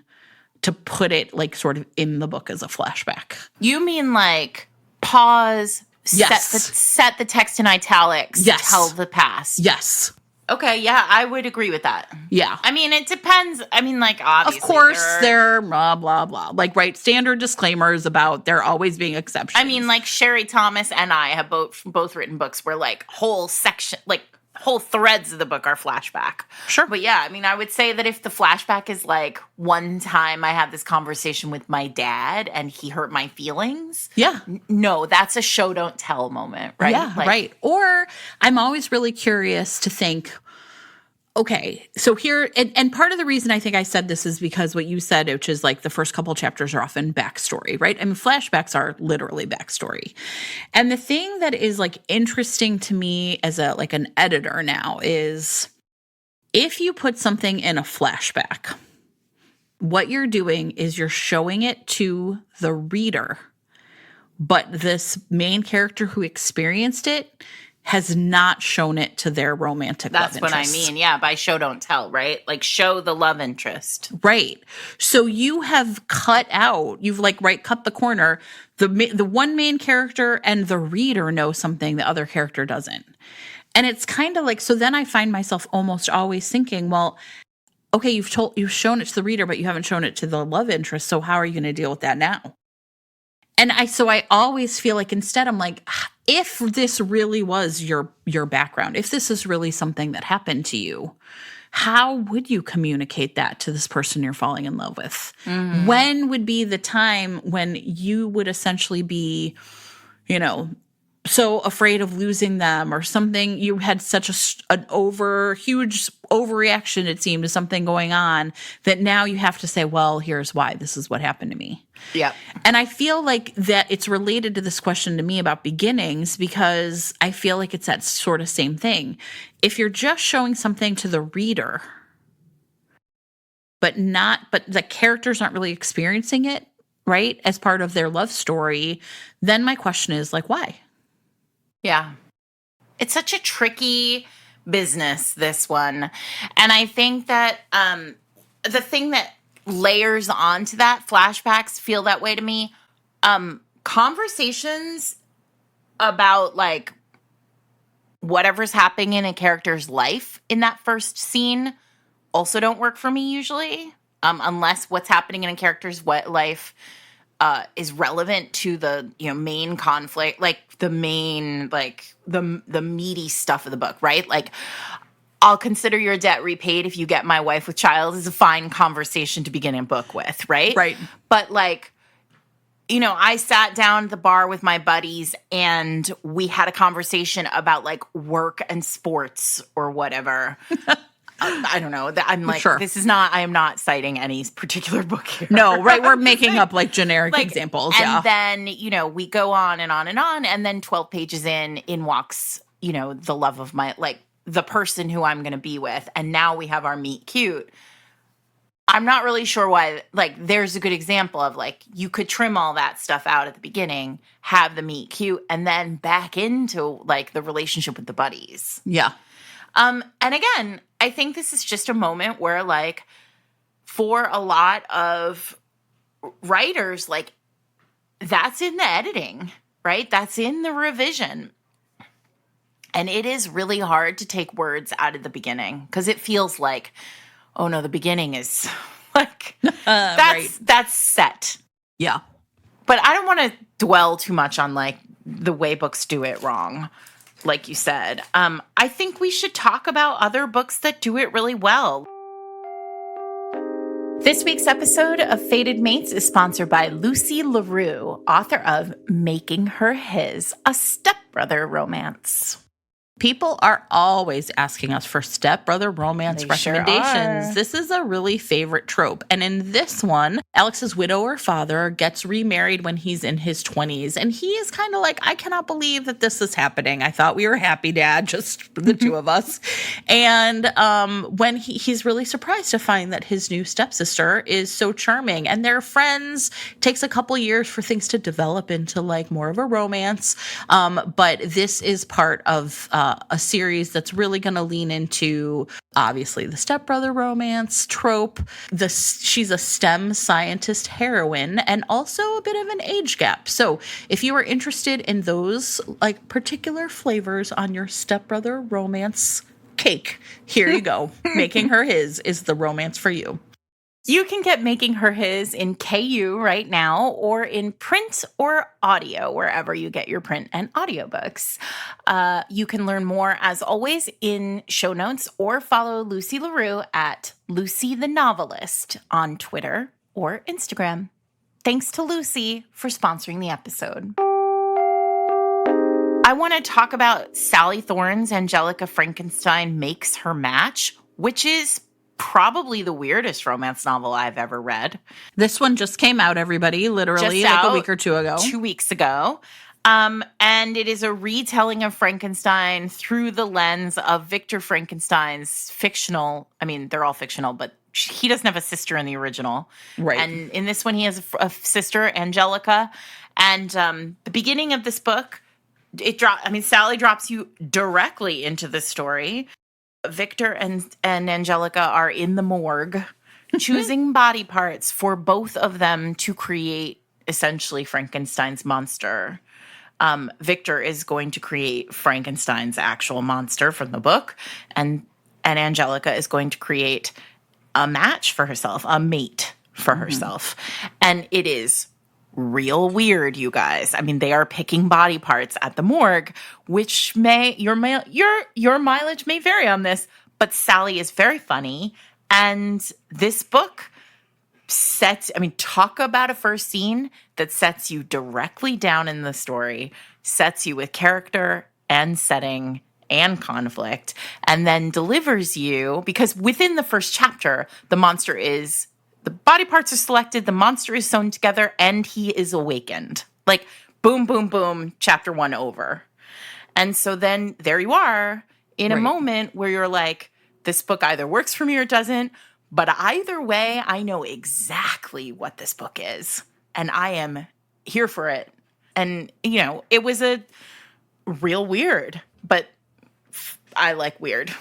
Speaker 2: to put it like sort of in the book as a flashback.
Speaker 1: You mean like pause,
Speaker 2: Yes.
Speaker 1: set the text in italics,
Speaker 2: Yes.
Speaker 1: tell the past.
Speaker 2: Yes.
Speaker 1: Okay, yeah, I would agree with that.
Speaker 2: Yeah.
Speaker 1: I mean, it depends. I mean, like, obviously.
Speaker 2: Of course, there are blah, blah, blah. Like, right, standard disclaimers about there always being exceptions.
Speaker 1: I mean, like, Sherry Thomas and I have both written books where, like, whole threads of the book are flashback.
Speaker 2: Sure.
Speaker 1: But yeah, I mean, I would say that if the flashback is like, one time I had this conversation with my dad and he hurt my feelings.
Speaker 2: Yeah.
Speaker 1: No, that's a show don't tell moment, right?
Speaker 2: Yeah,
Speaker 1: Like,
Speaker 2: right. Or I'm always really curious to think, okay, so here, and part of the reason I think I said this is because what you said, which is like the first couple chapters are often backstory, right? I mean, flashbacks are literally backstory. And the thing that is like interesting to me as an editor now is if you put something in a flashback, what you're doing is you're showing it to the reader, but this main character who experienced it has not shown it to their romantic love interest.
Speaker 1: That's what I mean. Yeah, by show don't tell, right? Like, show the love interest.
Speaker 2: Right. So you have cut out, you've cut the corner. The one main character and the reader know something the other character doesn't. And it's kind of like, so then I find myself almost always thinking, well, okay, you've shown it to the reader, but you haven't shown it to the love interest. So how are you going to deal with that now? And I always feel like instead I'm like, if this really was your background, if this is really something that happened to you, how would you communicate that to this person you're falling in love with? Mm-hmm. When would be the time when you would essentially be, so afraid of losing them or something? You had such an huge overreaction, it seemed, to something going on that now you have to say, well, here's why. This is what happened to me.
Speaker 1: Yeah.
Speaker 2: And I feel like that it's related to this question to me about beginnings, because I feel like it's that sort of same thing. If you're just showing something to the reader, but the characters aren't really experiencing it, right, as part of their love story, then my question is like, why?
Speaker 1: Yeah. It's such a tricky business, this one. And I think that the thing that layers onto that, flashbacks feel that way to me. Conversations about like whatever's happening in a character's life in that first scene also don't work for me usually, unless what's happening in a character's life is relevant to the main conflict, like the main, like the meaty stuff of the book, right? Like, I'll consider your debt repaid if you get my wife with child is a fine conversation to begin a book with, right?
Speaker 2: Right.
Speaker 1: But like, I sat down at the bar with my buddies and we had a conversation about like work and sports or whatever. I don't know. I'm like,
Speaker 2: sure.
Speaker 1: I am not citing any particular book here.
Speaker 2: No, right. We're making up like generic examples.
Speaker 1: And then, we go on and on and on. And then 12 pages in walks, the love of my, like, the person who I'm going to be with. And now we have our meet cute. I'm not really sure why, like, there's a good example of, like, you could trim all that stuff out at the beginning, have the meet cute, and then back into, like, the relationship with the buddies.
Speaker 2: Yeah.
Speaker 1: And again, I think this is just a moment where, like, for a lot of writers, like, that's in the editing, right? That's in the revision. And it is really hard to take words out of the beginning because it feels like, oh no, the beginning is like, that's set.
Speaker 2: Yeah.
Speaker 1: But I don't want to dwell too much on like the way books do it wrong, like you said. I think we should talk about other books that do it really well. This week's episode of Fated Mates is sponsored by Lucy Leroux, author of Making Her His, a stepbrother romance.
Speaker 2: People are always asking us for stepbrother romance recommendations.
Speaker 1: Sure,
Speaker 2: this is a really favorite trope. And in this one, Alex's widower father gets remarried when he's in his 20s. And he is kind of like, I cannot believe that this is happening. I thought we were happy, Dad, just the two of us. And when he's really surprised to find that his new stepsister is so charming. And they're friends. It takes a couple years for things to develop into like more of a romance. But this is part of a series that's really going to lean into, obviously, the stepbrother romance trope. She's a STEM scientist heroine and also a bit of an age gap. So if you are interested in those like particular flavors on your stepbrother romance cake, here you go. Making Her His is the romance for you.
Speaker 1: You can get Making Her His in KU right now or in print or audio, wherever you get your print and audiobooks. You can learn more, as always, in show notes or follow Lucy Leroux at Lucy the Novelist on Twitter or Instagram. Thanks to Lucy for sponsoring the episode. I want to talk about Sally Thorne's Angelica Frankenstein Makes Her Match, which is probably the weirdest romance novel I've ever read.
Speaker 2: This one just came out, everybody, literally like a week or two ago.
Speaker 1: 2 weeks ago. And it is a retelling of Frankenstein through the lens of Victor Frankenstein's fictional, I mean, they're all fictional, but he doesn't have a sister in the original.
Speaker 2: Right.
Speaker 1: And in this one, he has a sister, Angelica. And the beginning of this book, Sally drops you directly into the story. Victor and Angelica are in the morgue choosing body parts for both of them to create essentially Frankenstein's monster. Victor is going to create Frankenstein's actual monster from the book, and Angelica is going to create a match for herself, a mate for herself. And it is real weird, you guys. I mean, they are picking body parts at the morgue, which your mileage may vary on this, but Sally is very funny. And this book talk about a first scene that sets you directly down in the story, sets you with character and setting and conflict, and then delivers you, because within the first chapter, the body parts are selected, the monster is sewn together, and he is awakened. Like, boom, boom, boom, chapter 1 over. And so then there you are in a moment where you're like, this book either works for me or it doesn't, but either way, I know exactly what this book is, and I am here for it. And, it was a real weird, but I like weird.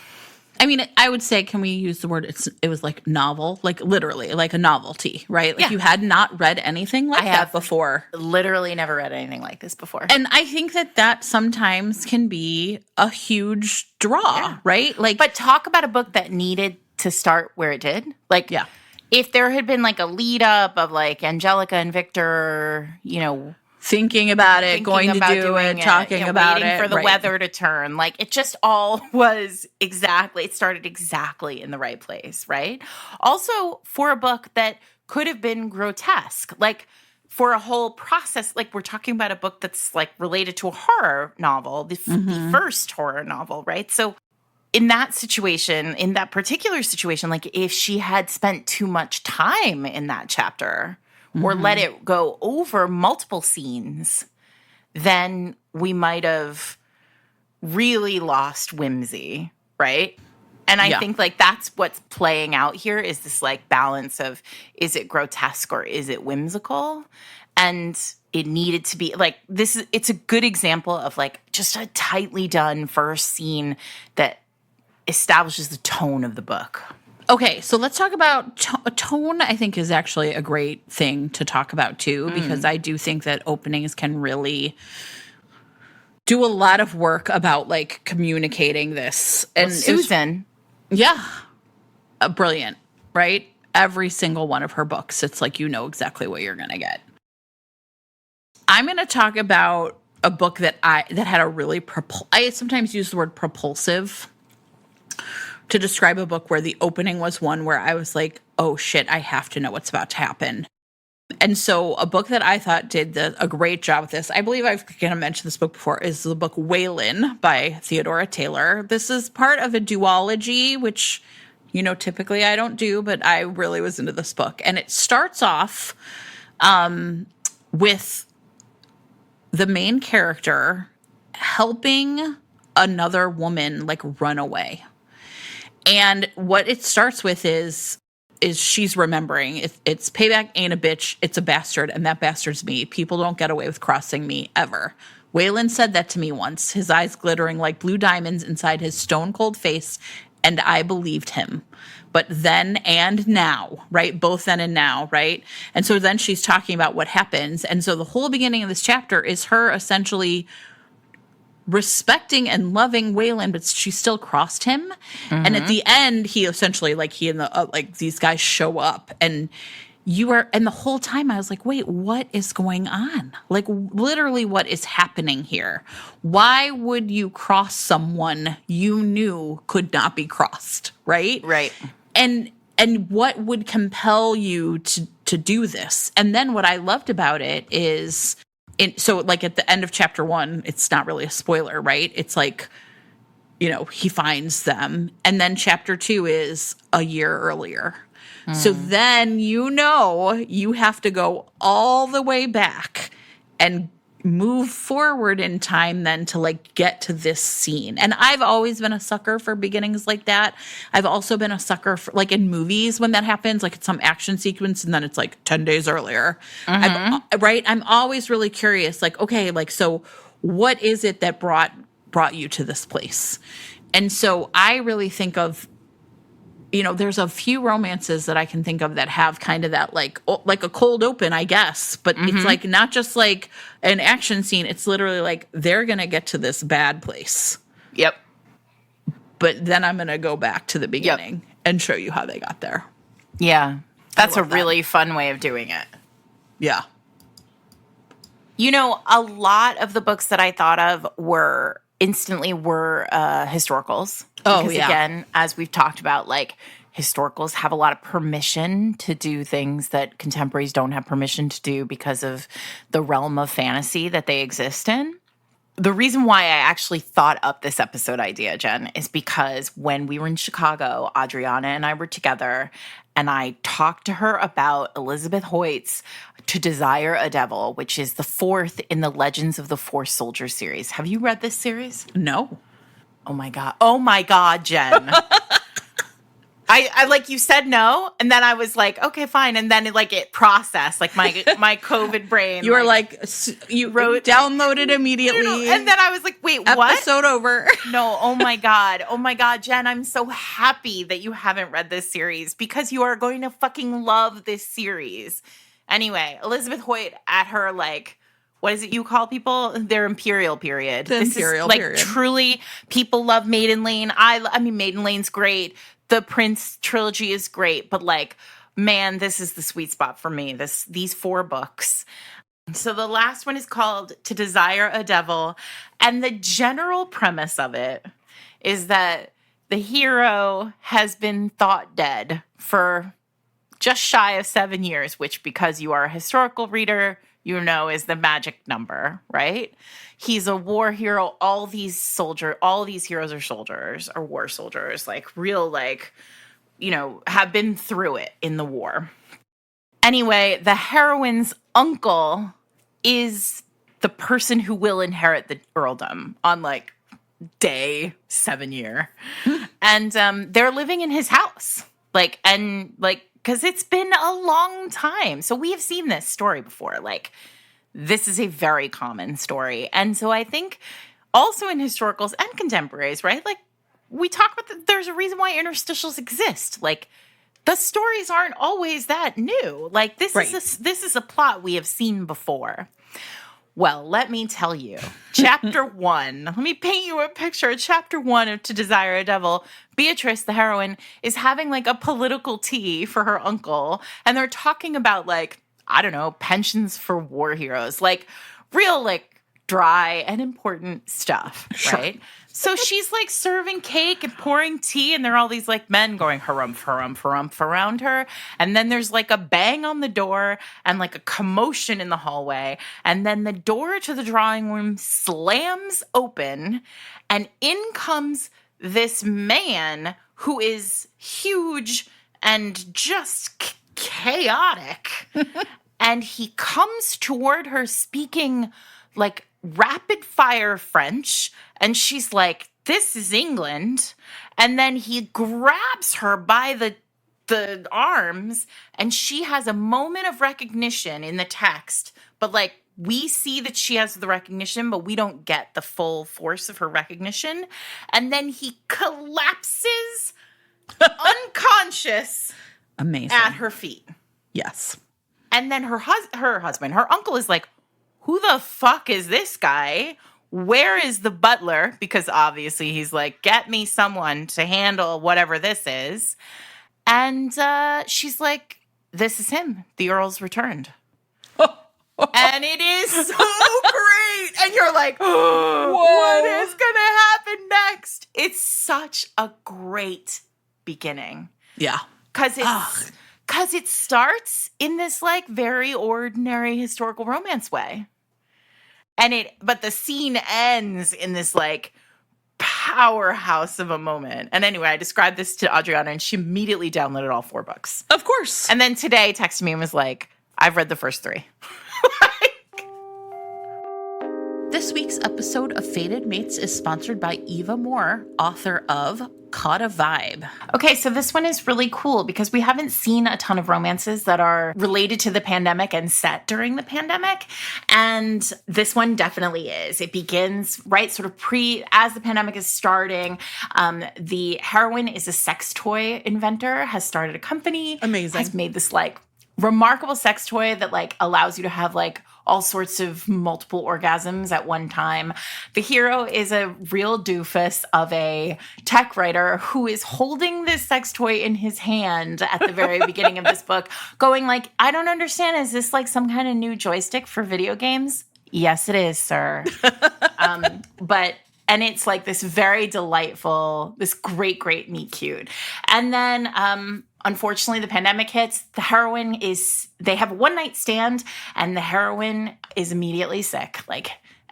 Speaker 2: I mean, I would say, can we use the word, it was like novel, like literally, like a novelty, right? Like you had not read anything like that before.
Speaker 1: Literally never read anything like this before.
Speaker 2: And I think that sometimes can be a huge draw, right? Like,
Speaker 1: but talk about a book that needed to start where it did. Like, if there had been like a lead up of like Angelica and Victor,
Speaker 2: thinking about it, going to do it, talking about it.
Speaker 1: Waiting for the weather to turn. Like, it just all was it started exactly in the right place, right? Also, for a book that could have been grotesque, like for a whole process, like we're talking about a book that's like related to a horror novel, the first horror novel, right? So in that particular situation, like if she had spent too much time in that chapter, or let it go over multiple scenes, then we might have really lost whimsy, right? And I think like that's what's playing out here is this like balance of, is it grotesque or is it whimsical? And it needed to be like it's a good example of like just a tightly done first scene that establishes the tone of the book.
Speaker 2: Okay, so let's talk about tone. I think is actually a great thing to talk about too, because I do think that openings can really do a lot of work about like communicating this. And
Speaker 1: Susan,
Speaker 2: brilliant, right? Every single one of her books, it's like exactly what you're gonna get. I'm going to talk about a book that had a really I sometimes use the word propulsive to describe a book where the opening was one where I was like, oh shit, I have to know what's about to happen. And so a book that I thought did a great job with this, I believe I've kind of mentioned this book before, is the book Waylon by Theodora Taylor. This is part of a duology, which, typically I don't do, but I really was into this book. And it starts off with the main character helping another woman run away. And what it starts with is she's remembering it's payback ain't a bitch, it's a bastard, and that bastard's me. People don't get away with crossing me ever. Waylon said that to me once, his eyes glittering like blue diamonds inside his stone cold face, and I believed him. But then and now, right? Both then and now, right? And so then she's talking about what happens. And so the whole beginning of this chapter is her essentially respecting and loving Waylon, but she still crossed him. Mm-hmm. And at the end, he essentially, he and the, these guys show up, and and the whole time I was like, wait, what is going on? Literally what is happening here? Why would you cross someone you knew could not be crossed? Right.
Speaker 1: Right.
Speaker 2: And what would compel you to do this? And then what I loved about it is, so at the end of chapter 1, it's not really a spoiler, right? It's he finds them. And then chapter 2 is a year earlier. Mm. So then you have to go all the way back and move forward in time then to get to this scene. And I've always been a sucker for beginnings like that. I've also been a sucker for in movies when that happens, it's some action sequence and then it's 10 days earlier. Mm-hmm. I'm always really curious, okay, so what is it that brought you to this place? And so I really think of, there's a few romances that I can think of that have kind of that like a cold open, I guess, but mm-hmm. It's not just an action scene. It's literally they're going to get to this bad place.
Speaker 1: Yep.
Speaker 2: But then I'm going to go back to the beginning and show you how they got there.
Speaker 1: Yeah. That's a really fun way of doing it.
Speaker 2: Yeah.
Speaker 1: A lot of the books that I thought of were historicals.
Speaker 2: Oh,
Speaker 1: because, again, as we've talked about, historicals have a lot of permission to do things that contemporaries don't have permission to do because of the realm of fantasy that they exist in. The reason why I actually thought up this episode idea, Jen, is because when we were in Chicago, Adriana and I were together, and I talked to her about Elizabeth Hoyt's To Desire a Devil, which is the 4th in the Legends of the Four Soldiers series. Have you read this series?
Speaker 2: No.
Speaker 1: Oh my God, Jen. I you said no, and then I was like, okay, fine, and then it processed my COVID brain.
Speaker 2: You were you wrote, downloaded immediately,
Speaker 1: and then I was like, wait, what?
Speaker 2: Episode over.
Speaker 1: No, oh my God, Jen, I'm so happy that you haven't read this series because you are going to fucking love this series. Anyway, Elizabeth Hoyt at her what is it you call people? Their imperial period.
Speaker 2: This is period.
Speaker 1: Truly, people love Maiden Lane. I mean, Maiden Lane's great. The Prince trilogy is great, but man, this is the sweet spot for me. These 4 books. So the last one is called To Desire a Devil, and the general premise of it is that the hero has been thought dead for just shy of 7 years, which, because you are a historical reader, is the magic number, right? He's a war hero. All these heroes are soldiers, or war soldiers, have been through it in the war. Anyway, the heroine's uncle is the person who will inherit the earldom on day 7 year. And they're living in his house. Because it's been a long time. So we have seen this story before. This is a very common story. And so I think also in historicals and contemporaries, right? We talk about there's a reason why interstitials exist. The stories aren't always that new. This is a plot we have seen before. Well, let me tell you, chapter 1, let me paint you a picture. Chapter 1 of To Desire a Devil, Beatrice, the heroine, is having a political tea for her uncle. And they're talking about pensions for war heroes. real like dry and important stuff,
Speaker 2: Sure.
Speaker 1: right? So she's like serving cake and pouring tea, and there are all these like men going harumph, harumph, harumph around her. And then there's like a bang on the door and like a commotion in the hallway. And then the door to the drawing room slams open, and in comes this man who is huge and just chaotic. And he comes toward her speaking like rapid fire French. And she's like, this is England. And then he grabs her by the arms, and she has a moment of recognition in the text. But like, we see that she has the recognition, but we don't get the full force of her recognition. And then he collapses unconscious
Speaker 2: Amazing.
Speaker 1: at her feet.
Speaker 2: Yes.
Speaker 1: And then her uncle is like, who the fuck is this guy? Where is the butler? Because obviously he's like, get me someone to handle whatever this is. And she's like, this is him. The Earl's returned. And it is so great. And you're like, what is going to happen next? It's such a great beginning.
Speaker 2: Yeah.
Speaker 1: Because it starts in this like very ordinary historical romance way. But the scene ends in this like powerhouse of a moment. And anyway, I described this to Adriana, and she immediately downloaded all 4 books.
Speaker 2: Of course.
Speaker 1: And then today texted me and was like, I've read the first 3.
Speaker 2: This week's episode of Fated Mates is sponsored by Eva Moore, author of Caught a Vibe.
Speaker 1: Okay, so this one is really cool because we haven't seen a ton of romances that are related to the pandemic and set during the pandemic. And this one definitely is. It begins right sort of as the pandemic is starting. The heroine is a sex toy inventor, has started a company.
Speaker 2: Amazing.
Speaker 1: Has made this like remarkable sex toy that like allows you to have like all sorts of multiple orgasms at one time. The hero is a real doofus of a tech writer who is holding this sex toy in his hand at the very beginning of this book, going like, I don't understand. Is this like some kind of new joystick for video games? Yes, it is, sir. And it's like this very delightful, this great meet cute. And then, unfortunately, the pandemic hits. The heroine they have a one-night stand, and the heroine is immediately sick.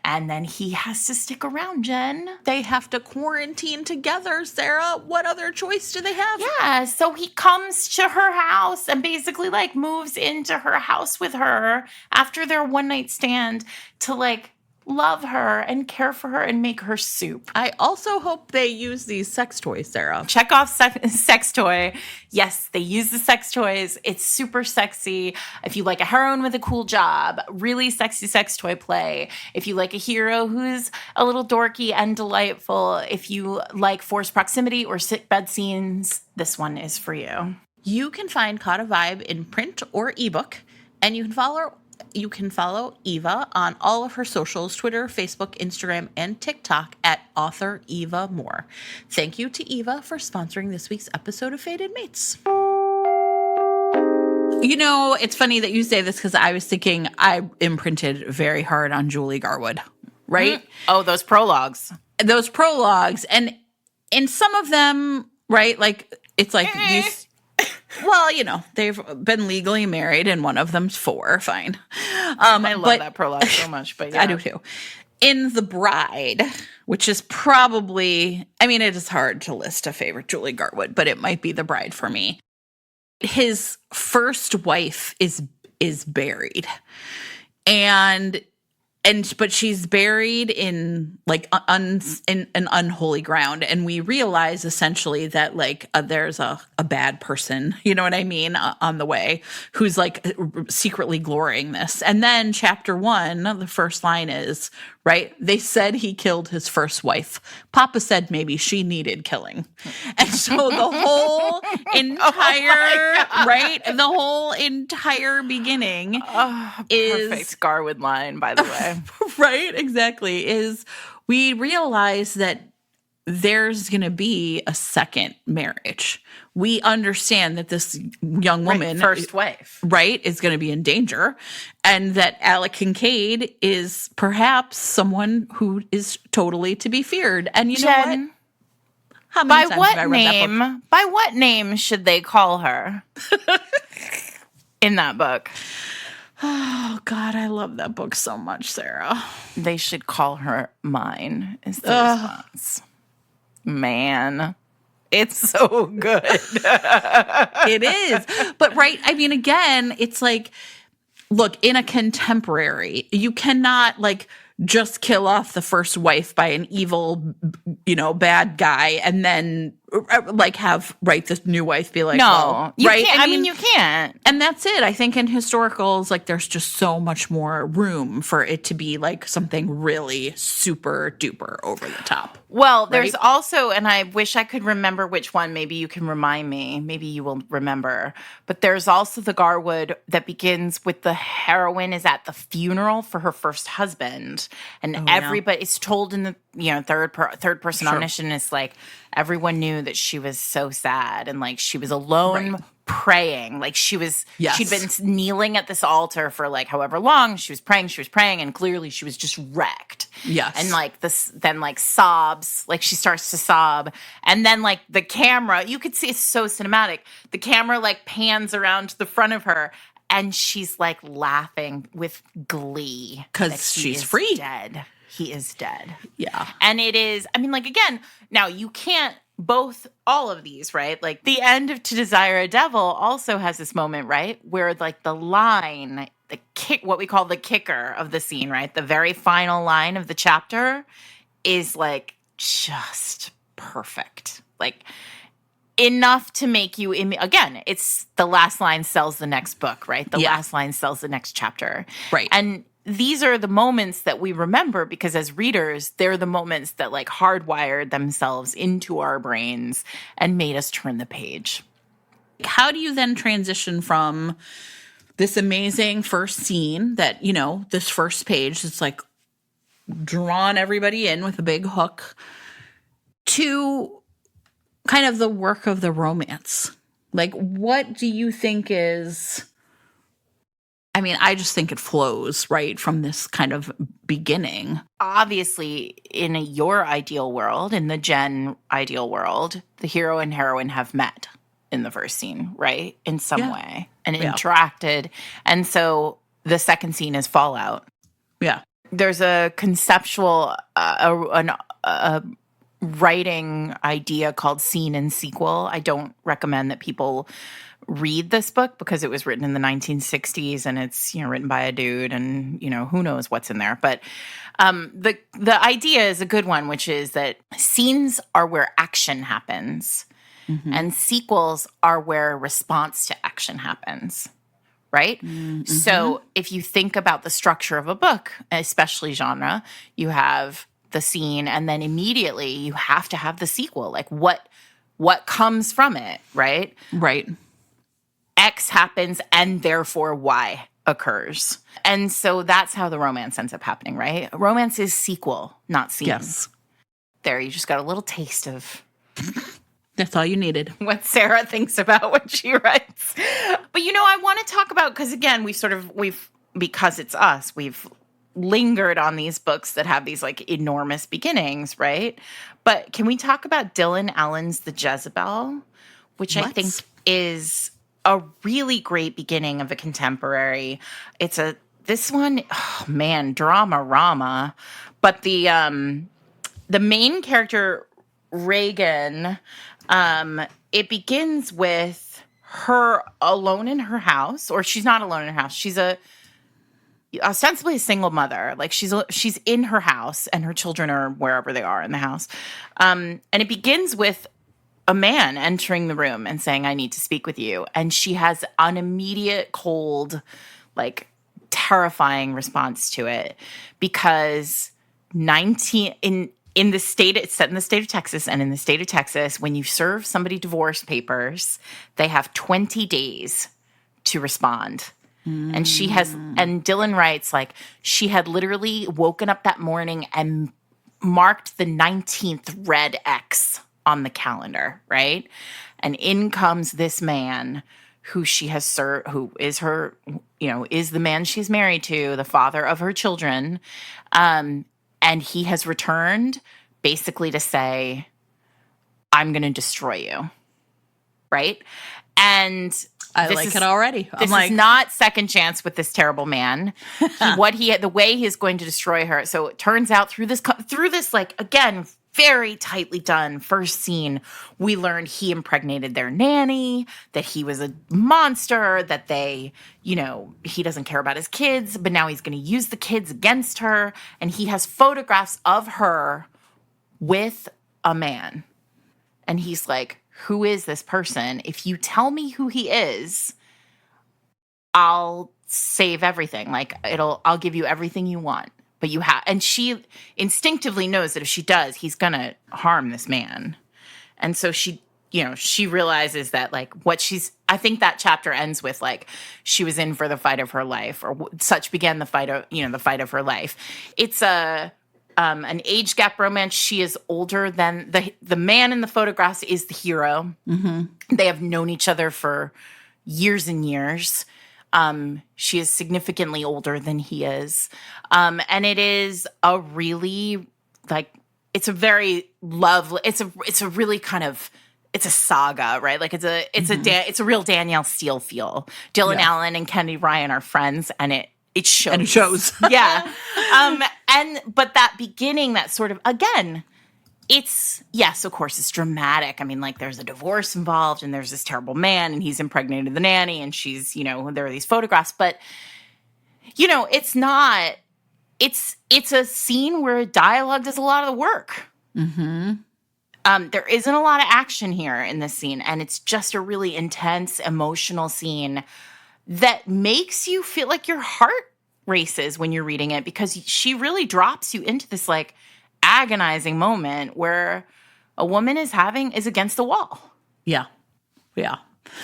Speaker 1: And then he has to stick around, Jen.
Speaker 2: They have to quarantine together, Sarah. What other choice do they have?
Speaker 1: Yeah, so he comes to her house and basically like moves into her house with her after their one-night stand to like love her and care for her and make her soup.
Speaker 2: I also hope they use these sex toys, Sarah.
Speaker 1: Check off sex toy. Yes, they use the sex toys. It's super sexy. If you like a heroine with a cool job, really sexy sex toy play. If you like a hero who's a little dorky and delightful, if you like forced proximity or sick bed scenes, this one is for you.
Speaker 2: You can find Caught a Vibe in print or ebook, and you can follow Eva on all of her socials, Twitter, Facebook, Instagram, and TikTok at author Eva Moore. Thank you to Eva for sponsoring this week's episode of Fated Mates. You know, it's funny that you say this because I was thinking I imprinted very hard on Julie Garwood, right?
Speaker 1: Mm-hmm. Oh, those prologues.
Speaker 2: Those prologues. And in some of them, right, like it's like these... Well, you know, they've been legally married and one of them's 4. Fine.
Speaker 1: I love that prologue so much, but yeah.
Speaker 2: I do too. In The Bride, which is probably, I mean, it is hard to list a favorite Julie Garwood, but it might be The Bride for me. His first wife is buried. But she's buried in like in an unholy ground, and we realize essentially that like there's a bad person, you know what I mean, on the way, who's like secretly glorying this. And then chapter 1, the first line is, right, they said he killed his first wife. Papa said maybe she needed killing. And so the whole entire the whole entire beginning is
Speaker 1: perfect Garwood line, by the way.
Speaker 2: Right, exactly. Is we realize that there's going to be a second marriage. We understand that this young woman,
Speaker 1: first wife,
Speaker 2: right, is going to be in danger, and that Alec Kincaid is perhaps someone who is totally to be feared. And you know what? How many times have I read that book?
Speaker 1: By what name should they call her in that book?
Speaker 2: Oh, God, I love that book so much, Sarah.
Speaker 1: They should call her Mine, is the response. Man, it's so good.
Speaker 2: It is. But, right, I mean, again, it's like, look, in a contemporary, you cannot, like, just kill off the first wife by an evil, bad guy and then, like, have, right, this new wife be like,
Speaker 1: no,
Speaker 2: well,
Speaker 1: you
Speaker 2: right?
Speaker 1: can't. I mean, you can't.
Speaker 2: And that's it. I think in historicals, like, there's just so much more room for it to be, like, something really super duper over the top.
Speaker 1: Well, there's also, and I wish I could remember which one. Maybe you can remind me. Maybe you will remember. But there's also the Garwood that begins with the heroine is at the funeral for her first husband. And everybody, it's told in the, third person omniscient. It's like, everyone knew that she was so sad and like she was alone praying. Like she'd been kneeling at this altar for like however long. She was praying, and clearly she was just wrecked.
Speaker 2: Yes.
Speaker 1: And like then like sobs, like she starts to sob. And then like the camera, you could see it's so cinematic. The camera like pans around to the front of her and she's like laughing with glee.
Speaker 2: Because she's free.
Speaker 1: Dead. He is dead.
Speaker 2: Yeah.
Speaker 1: And it is, I mean, like, again, now you can't all of these, right? Like the end of To Desire a Devil also has this moment, right? Where like the line, what we call the kicker of the scene, right? The very final line of the chapter is like just perfect. Like enough to make you, again, it's the last line sells the next book, right? The last line sells the next chapter.
Speaker 2: Right.
Speaker 1: And these are the moments that we remember because as readers, they're the moments that like hardwired themselves into our brains and made us turn the page.
Speaker 2: How do you then transition from this amazing first scene that, this first page that's like drawn everybody in with a big hook to kind of the work of the romance? Like, what do you think is... I mean, I just think it flows right from this kind of beginning.
Speaker 1: Obviously, in your ideal world, in the Jen ideal world, the hero and heroine have met in the first scene, right? In some way and interacted. And so the second scene is fallout.
Speaker 2: Yeah.
Speaker 1: There's a conceptual, a writing idea called scene and sequel. I don't recommend that people read this book because it was written in the 1960s and it's written by a dude and who knows what's in there, but the idea is a good one, which is that scenes are where action happens and sequels are where response to action happens, right? So if you think about the structure of a book, especially genre, you have the scene and then immediately you have to have the sequel, like what comes from it, right? X happens and therefore Y occurs. And so that's how the romance ends up happening, right? Romance is sequel, not scene.
Speaker 2: Yes.
Speaker 1: There, you just got a little taste of...
Speaker 2: That's all you needed.
Speaker 1: What Sarah thinks about when she writes. But, I want to talk about, because again, because it's us, we've lingered on these books that have these like enormous beginnings, right? But can we talk about Dylan Allen's The Jezebel, which I think is... a really great beginning of a contemporary. This one, oh man, drama-rama. But the main character, Reagan, it begins with her alone in her house, or she's not alone in her house. She's ostensibly a single mother. Like she's in her house and her children are wherever they are in the house. And it begins with a man entering the room and saying, "I need to speak with you." And she has an immediate, cold, like terrifying response to it because in the state, it's set in the state of Texas, and in the state of Texas, when you serve somebody divorce papers, they have 20 days to respond. And Dylan writes, like, she had literally woken up that morning and marked the 19th red X on the calendar, right? And in comes this man who she has served, who is her, is the man she's married to, the father of her children. And he has returned basically to say, I'm going to destroy you. Right? And
Speaker 2: I like it already.
Speaker 1: This is not second chance with this terrible man. The way he is going to destroy her. So it turns out through this, like, again, very tightly done first scene, we learned he impregnated their nanny, that he was a monster, that he doesn't care about his kids, but now he's going to use the kids against her. And he has photographs of her with a man. And he's like, who is this person? If you tell me who he is, I'll save everything. Like, I'll give you everything you want. But you have, and she instinctively knows that if she does, he's gonna harm this man. And so she realizes that, like, I think that chapter ends with, like, she was in for the fight of her life, or such began the fight of her life. It's an age gap romance. She is older than the man in the photographs is the hero. Mm-hmm. They have known each other for years and years. She is significantly older than he is. And it is a really, like, it's a very lovely, it's a really kind of, it's a saga, right? Like, it's a real Danielle Steele feel. Dylan Allen and Kennedy Ryan are friends, and it shows.
Speaker 2: And it shows.
Speaker 1: Yeah. But that beginning, that sort of, again, yes, of course, it's dramatic. I mean, like, there's a divorce involved, and there's this terrible man, and he's impregnated the nanny, and she's, there are these photographs. But, it's not, it's a scene where dialogue does a lot of the work. Mm-hmm. There isn't a lot of action here in this scene, and it's just a really intense, emotional scene that makes you feel like your heart races when you're reading it, because she really drops you into this, like, agonizing moment where a woman is against the wall. Yeah.
Speaker 2: Yeah.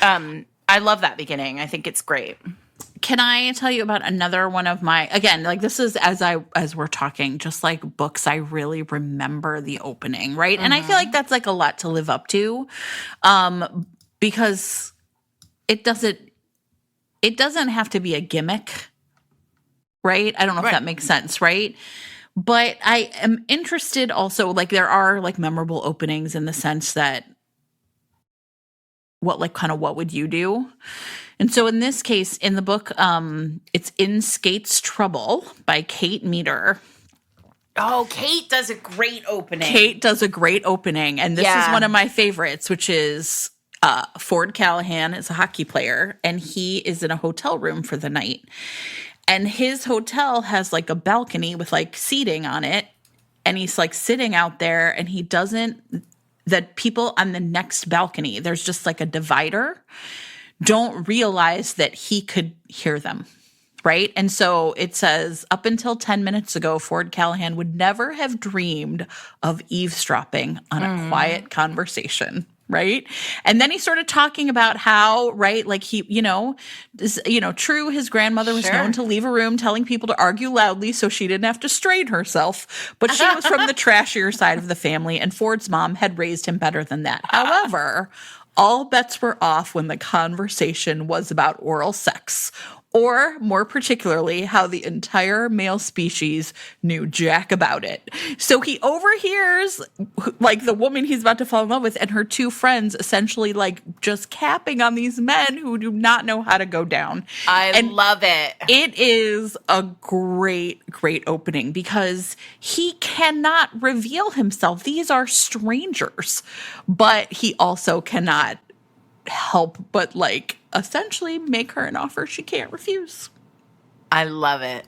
Speaker 1: I love that beginning. I think it's great.
Speaker 2: Can I tell you about another one of my, again, like, this is as we're talking, just like books, I really remember the opening, right? Mm-hmm. And I feel like that's, like, a lot to live up to, because it doesn't have to be a gimmick, right? I don't know if that makes sense, right? But I am interested also, like, there are, like, memorable openings in the sense that what would you do? And so in this case, in the book, it's In Skate's Trouble by Kate Meador.
Speaker 1: Oh, Kate does a great opening.
Speaker 2: And this is one of my favorites, which is Ford Callahan is a hockey player, and he is in a hotel room for the night. And his hotel has, like, a balcony with, like, seating on it. And he's, like, sitting out there, and that people on the next balcony, there's just, like, a divider, don't realize that he could hear them, right? And so it says, up until 10 minutes ago, Ford Callahan would never have dreamed of eavesdropping on a quiet conversation. Right. And then he started talking about how, right, like, he, true, his grandmother was known to leave a room telling people to argue loudly so she didn't have to strain herself. But she was from the trashier side of the family, and Ford's mom had raised him better than that. However, all bets were off when the conversation was about oral sex, or more particularly, how the entire male species knew jack about it. So he overhears, like, the woman he's about to fall in love with and her two friends essentially, like, just capping on these men who do not know how to go down.
Speaker 1: I love it.
Speaker 2: It is a great, great opening because he cannot reveal himself. These are strangers, but he also cannot help but, like, essentially make her an offer she can't refuse.
Speaker 1: I love it.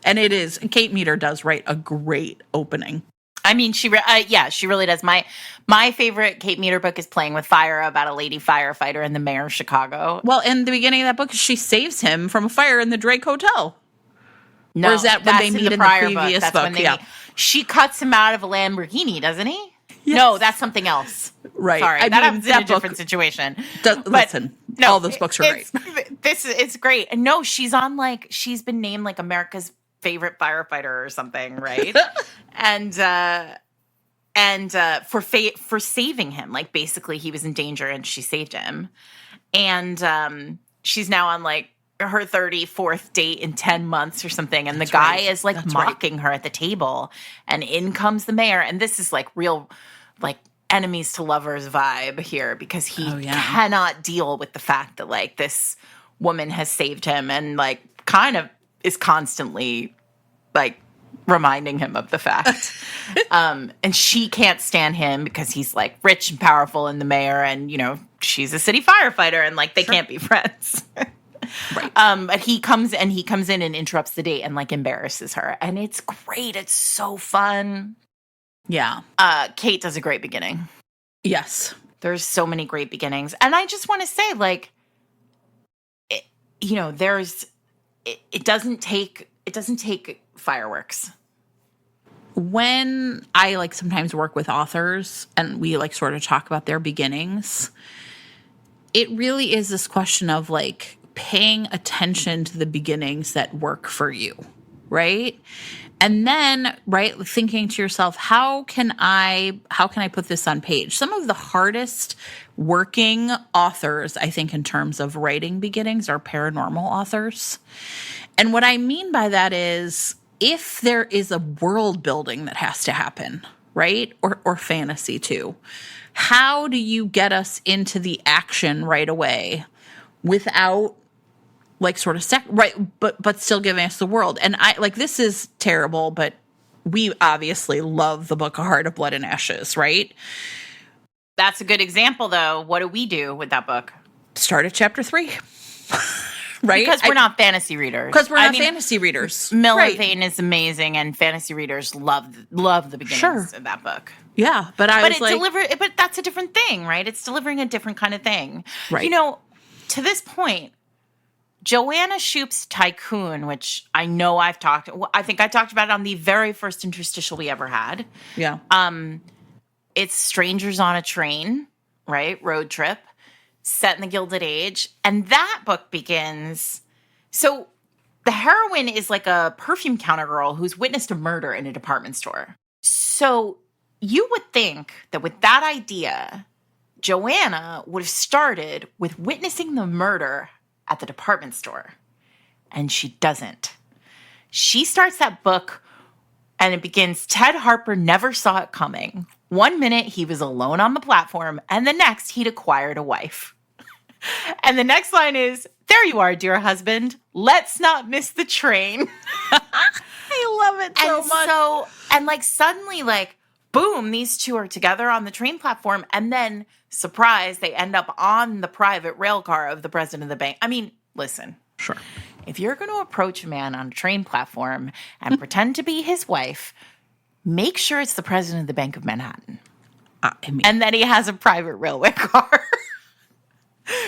Speaker 2: And it is, Kate Meador does write a great opening.
Speaker 1: I mean, she really does. My favorite Kate Meador book is Playing with Fire, about a lady firefighter and the mayor of Chicago.
Speaker 2: Well, in the beginning of that book, she saves him from a fire in the Drake Hotel.
Speaker 1: No,
Speaker 2: or is that when they meet in the previous book?
Speaker 1: Yeah. She cuts him out of a Lamborghini, doesn't he? Yes. No, that's something else.
Speaker 2: Right.
Speaker 1: Sorry, that in a different situation.
Speaker 2: Listen, all those books are great.
Speaker 1: It's great. And no, she's been named, like, America's favorite firefighter or something, right? and for saving him, like basically he was in danger and she saved him. And she's now on like her 34th date in 10 months or something. And the guy is like mocking her at the table, and in comes the mayor. And this is like real, like enemies to lovers vibe here, because he cannot deal with the fact that like this woman has saved him, and like kind of is constantly like reminding him of the fact. And she can't stand him because he's like rich and powerful and the mayor, and you know, she's a city firefighter, and like they can't be friends. Right. But he comes in and interrupts the date and like embarrasses her. And it's great. It's so fun.
Speaker 2: Yeah.
Speaker 1: Kate does a great beginning.
Speaker 2: Yes.
Speaker 1: There's so many great beginnings. And I just want to say, like, it doesn't take fireworks.
Speaker 2: When I like sometimes work with authors and we like sort of talk about their beginnings, it really is this question of like paying attention to the beginnings that work for you, right? And then, right, thinking to yourself, how can I put this on page? Some of the hardest working authors, I think, in terms of writing beginnings are paranormal authors. And what I mean by that is if there is a world building that has to happen, right? Or fantasy too. How do you get us into the action right away without like sort of but still giving us the world? And I like, this is terrible, but we obviously love the book A Heart of Blood and Ashes, right?
Speaker 1: That's a good example though. What do we do with that book?
Speaker 2: Start at chapter 3. Right?
Speaker 1: Because we're not fantasy readers.
Speaker 2: Because we're not fantasy readers.
Speaker 1: Miller Vane is amazing, and fantasy readers love the beginnings of that book.
Speaker 2: Yeah, but
Speaker 1: but that's a different thing, right? It's delivering a different kind of thing.
Speaker 2: Right.
Speaker 1: You know, to this point, Joanna Shoup's Tycoon, which I know I think I talked about it on the very first interstitial we ever had.
Speaker 2: Yeah.
Speaker 1: It's strangers on a train, right? Road trip. Set in the Gilded Age. And that book begins. So the heroine is like a perfume counter girl who's witnessed a murder in a department store. So you would think that with that idea, Joanna would have started with witnessing the murder at the department store. And she doesn't. She starts that book and it begins, Ted Harper never saw it coming. One minute he was alone on the platform, and the next he'd acquired a wife. And the next line is, there you are, dear husband. Let's not miss the train.
Speaker 2: I love it so much.
Speaker 1: And like suddenly, like, boom, these two are together on the train platform. And then, surprise, they end up on the private rail car of the president of the bank. I mean, listen.
Speaker 2: Sure.
Speaker 1: If you're going to approach a man on a train platform and pretend to be his wife, make sure it's the president of the Bank of Manhattan. And that he has a private railway car.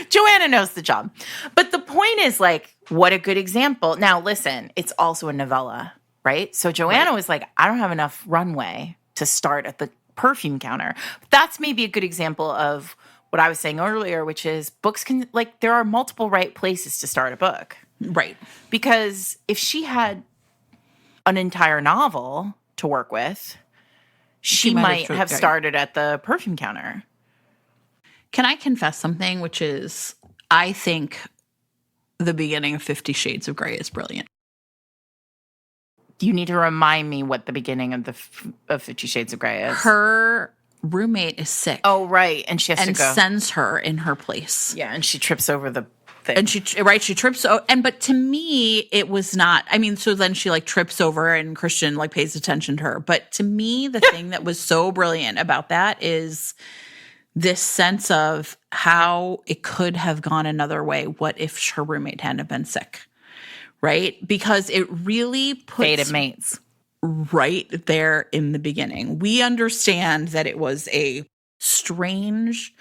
Speaker 1: Joanna knows the job. But the point is, like, what a good example. Now, listen, it's also a novella, right? So Joanna was like, I don't have enough runway to start at the perfume counter. That's maybe a good example of what I was saying earlier, which is books can, like, there are multiple right places to start a book.
Speaker 2: Right.
Speaker 1: Because if she had an entire novel to work with, she might have started at the perfume counter.
Speaker 2: Can I confess something, which is I think the beginning of 50 Shades of Grey is brilliant.
Speaker 1: You need to remind me what the beginning of 50 Shades of Grey is.
Speaker 2: Her roommate is sick.
Speaker 1: Oh, right. And she has to go.
Speaker 2: And sends her in her place.
Speaker 1: Yeah, and she trips over the thing.
Speaker 2: And she trips. But to me, it was not. I mean, so then she like trips over and Christian like pays attention to her. But to me, the thing that was so brilliant about that is this sense of how it could have gone another way. What if her roommate hadn't been sick? Right? Because it really puts
Speaker 1: fated mates
Speaker 2: right there in the beginning. We understand that it was a strange,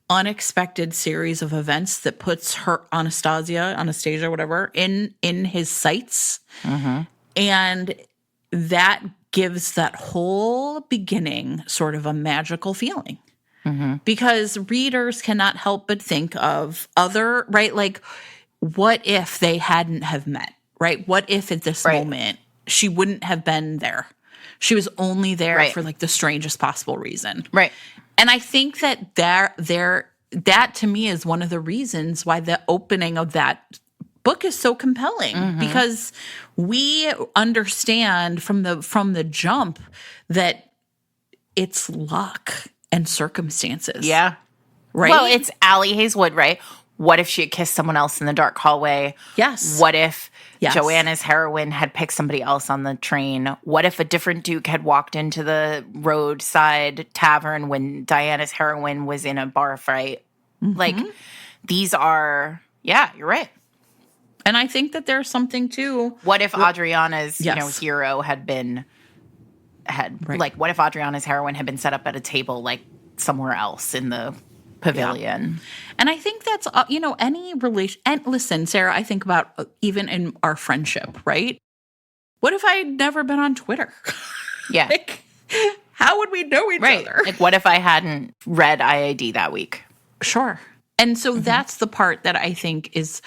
Speaker 2: unexpected series of events that puts her Anastasia, whatever, in his sights.
Speaker 1: Mm-hmm.
Speaker 2: And that gives that whole beginning sort of a magical feeling. Mm-hmm. Because readers cannot help but think of right? Like, what if they hadn't have met, right? What if at this moment she wouldn't have been there. She was only there
Speaker 1: Right.
Speaker 2: for like the strangest possible reason.
Speaker 1: Right.
Speaker 2: And I think that that to me is one of the reasons why the opening of that book is so compelling, because we understand from the jump that it's luck and circumstances.
Speaker 1: Yeah.
Speaker 2: Right?
Speaker 1: Well, it's Allie Hazelwood, right? What if she had kissed someone else in the dark hallway?
Speaker 2: Yes.
Speaker 1: What if
Speaker 2: Yes.
Speaker 1: Joanna's heroine had picked somebody else on the train? What if a different Duke had walked into the roadside tavern when Diana's heroine was in a bar fight? Like, these are, yeah, you're right.
Speaker 2: And I think that there's something too.
Speaker 1: What if Adriana's,
Speaker 2: Yes.
Speaker 1: hero had like, what if Adriana's heroine had been set up at a table, like, somewhere else in the pavilion?
Speaker 2: And I think that's, any relation. And listen, Sarah, I think about even in our friendship, right? What if I'd never been on Twitter?
Speaker 1: Yeah.
Speaker 2: Like, how would we know each
Speaker 1: Right.
Speaker 2: other?
Speaker 1: Like, what if I hadn't read IAD that week?
Speaker 2: Sure. And so that's the part that I think is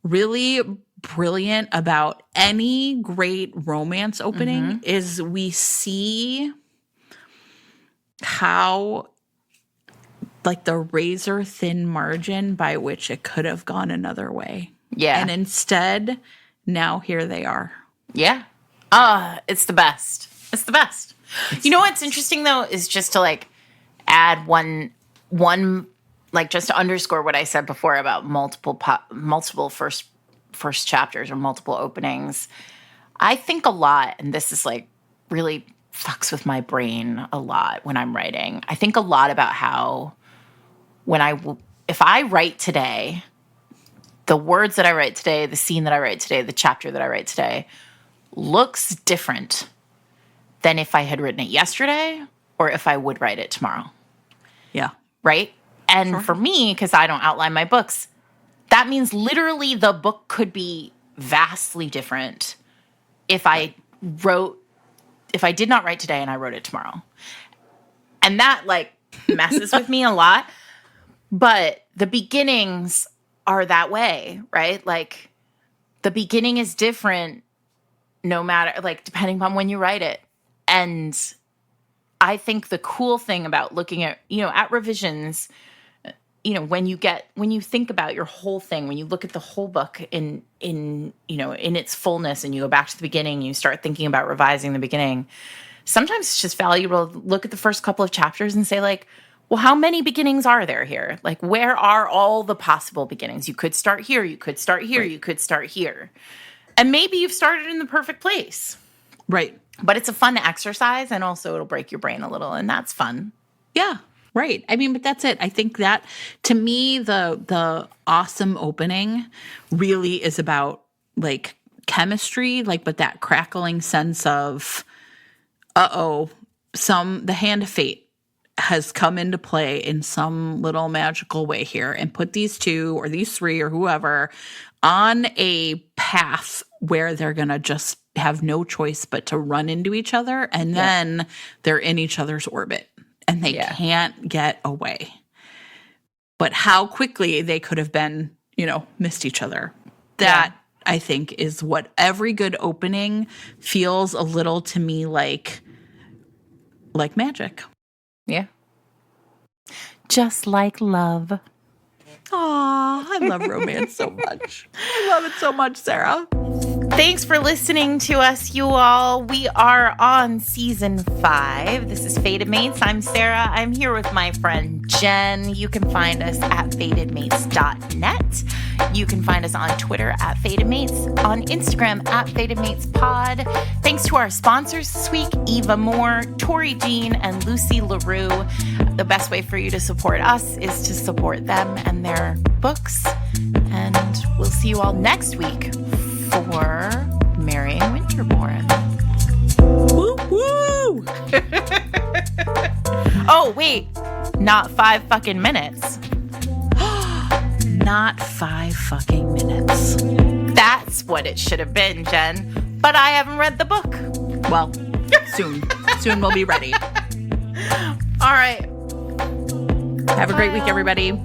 Speaker 2: really brilliant about any great romance opening is we see how like the razor thin margin by which it could have gone another way.
Speaker 1: Yeah.
Speaker 2: And instead, now here they are.
Speaker 1: Yeah. It's the best. It's the best. You know what's interesting though is just to like add one like just to underscore what I said before about multiple first chapters or multiple openings. I think a lot, and this is like really fucks with my brain a lot when I'm writing. I think a lot about how if I write today, the words that I write today, the scene that I write today, the chapter that I write today looks different than if I had written it yesterday or if I would write it tomorrow.
Speaker 2: Yeah.
Speaker 1: Right? And for me, because I don't outline my books, that means literally the book could be vastly different if I did not write today and I wrote it tomorrow. And that like messes with me a lot. But the beginnings are that way, right? Like the beginning is different no matter, like depending upon when you write it. And I think the cool thing about looking at, at revisions, when you think about your whole thing, when you look at the whole book in its fullness and you go back to the beginning and you start thinking about revising the beginning, sometimes it's just valuable to look at the first couple of chapters and say like, well, how many beginnings are there here? Like, where are all the possible beginnings? You could start here, you could start here, you could start here. And maybe you've started in the perfect place.
Speaker 2: Right.
Speaker 1: But it's a fun exercise, and also it'll break your brain a little, and that's fun.
Speaker 2: Yeah. Right. I mean, but that's it. I think that to me, the awesome opening really is about like chemistry, like, but that crackling sense of, the hand of fate has come into play in some little magical way here and put these two or these three or whoever on a path where they're going to just have no choice but to run into each other. And then they're in each other's orbit and they can't get away. But how quickly they could have been, missed each other. That I think is what every good opening feels a little to me like magic.
Speaker 1: Yeah. Just like love.
Speaker 2: Aw, I love romance so much. I love it so much, Sarah.
Speaker 1: Thanks for listening to us, you all. We are on season 5. This is Fated Mates. I'm Sarah. I'm here with my friend Jen. You can find us at fatedmates.net. You can find us on Twitter at Fated Mates, on Instagram at Fated Mates Pod. Thanks to our sponsors this week, Eva Moore, Torie Jean, and Lucy Leroux. The best way for you to support us is to support them and their books. And we'll see you all next week for Marrying Winterborne.
Speaker 2: Woo woo!
Speaker 1: Oh, wait. Not 5 fucking minutes.
Speaker 2: Not 5 fucking minutes.
Speaker 1: That's what it should have been, Jen. But I haven't read the book.
Speaker 2: Well, soon. Soon we'll be ready.
Speaker 1: All right.
Speaker 2: Have a great week, everybody.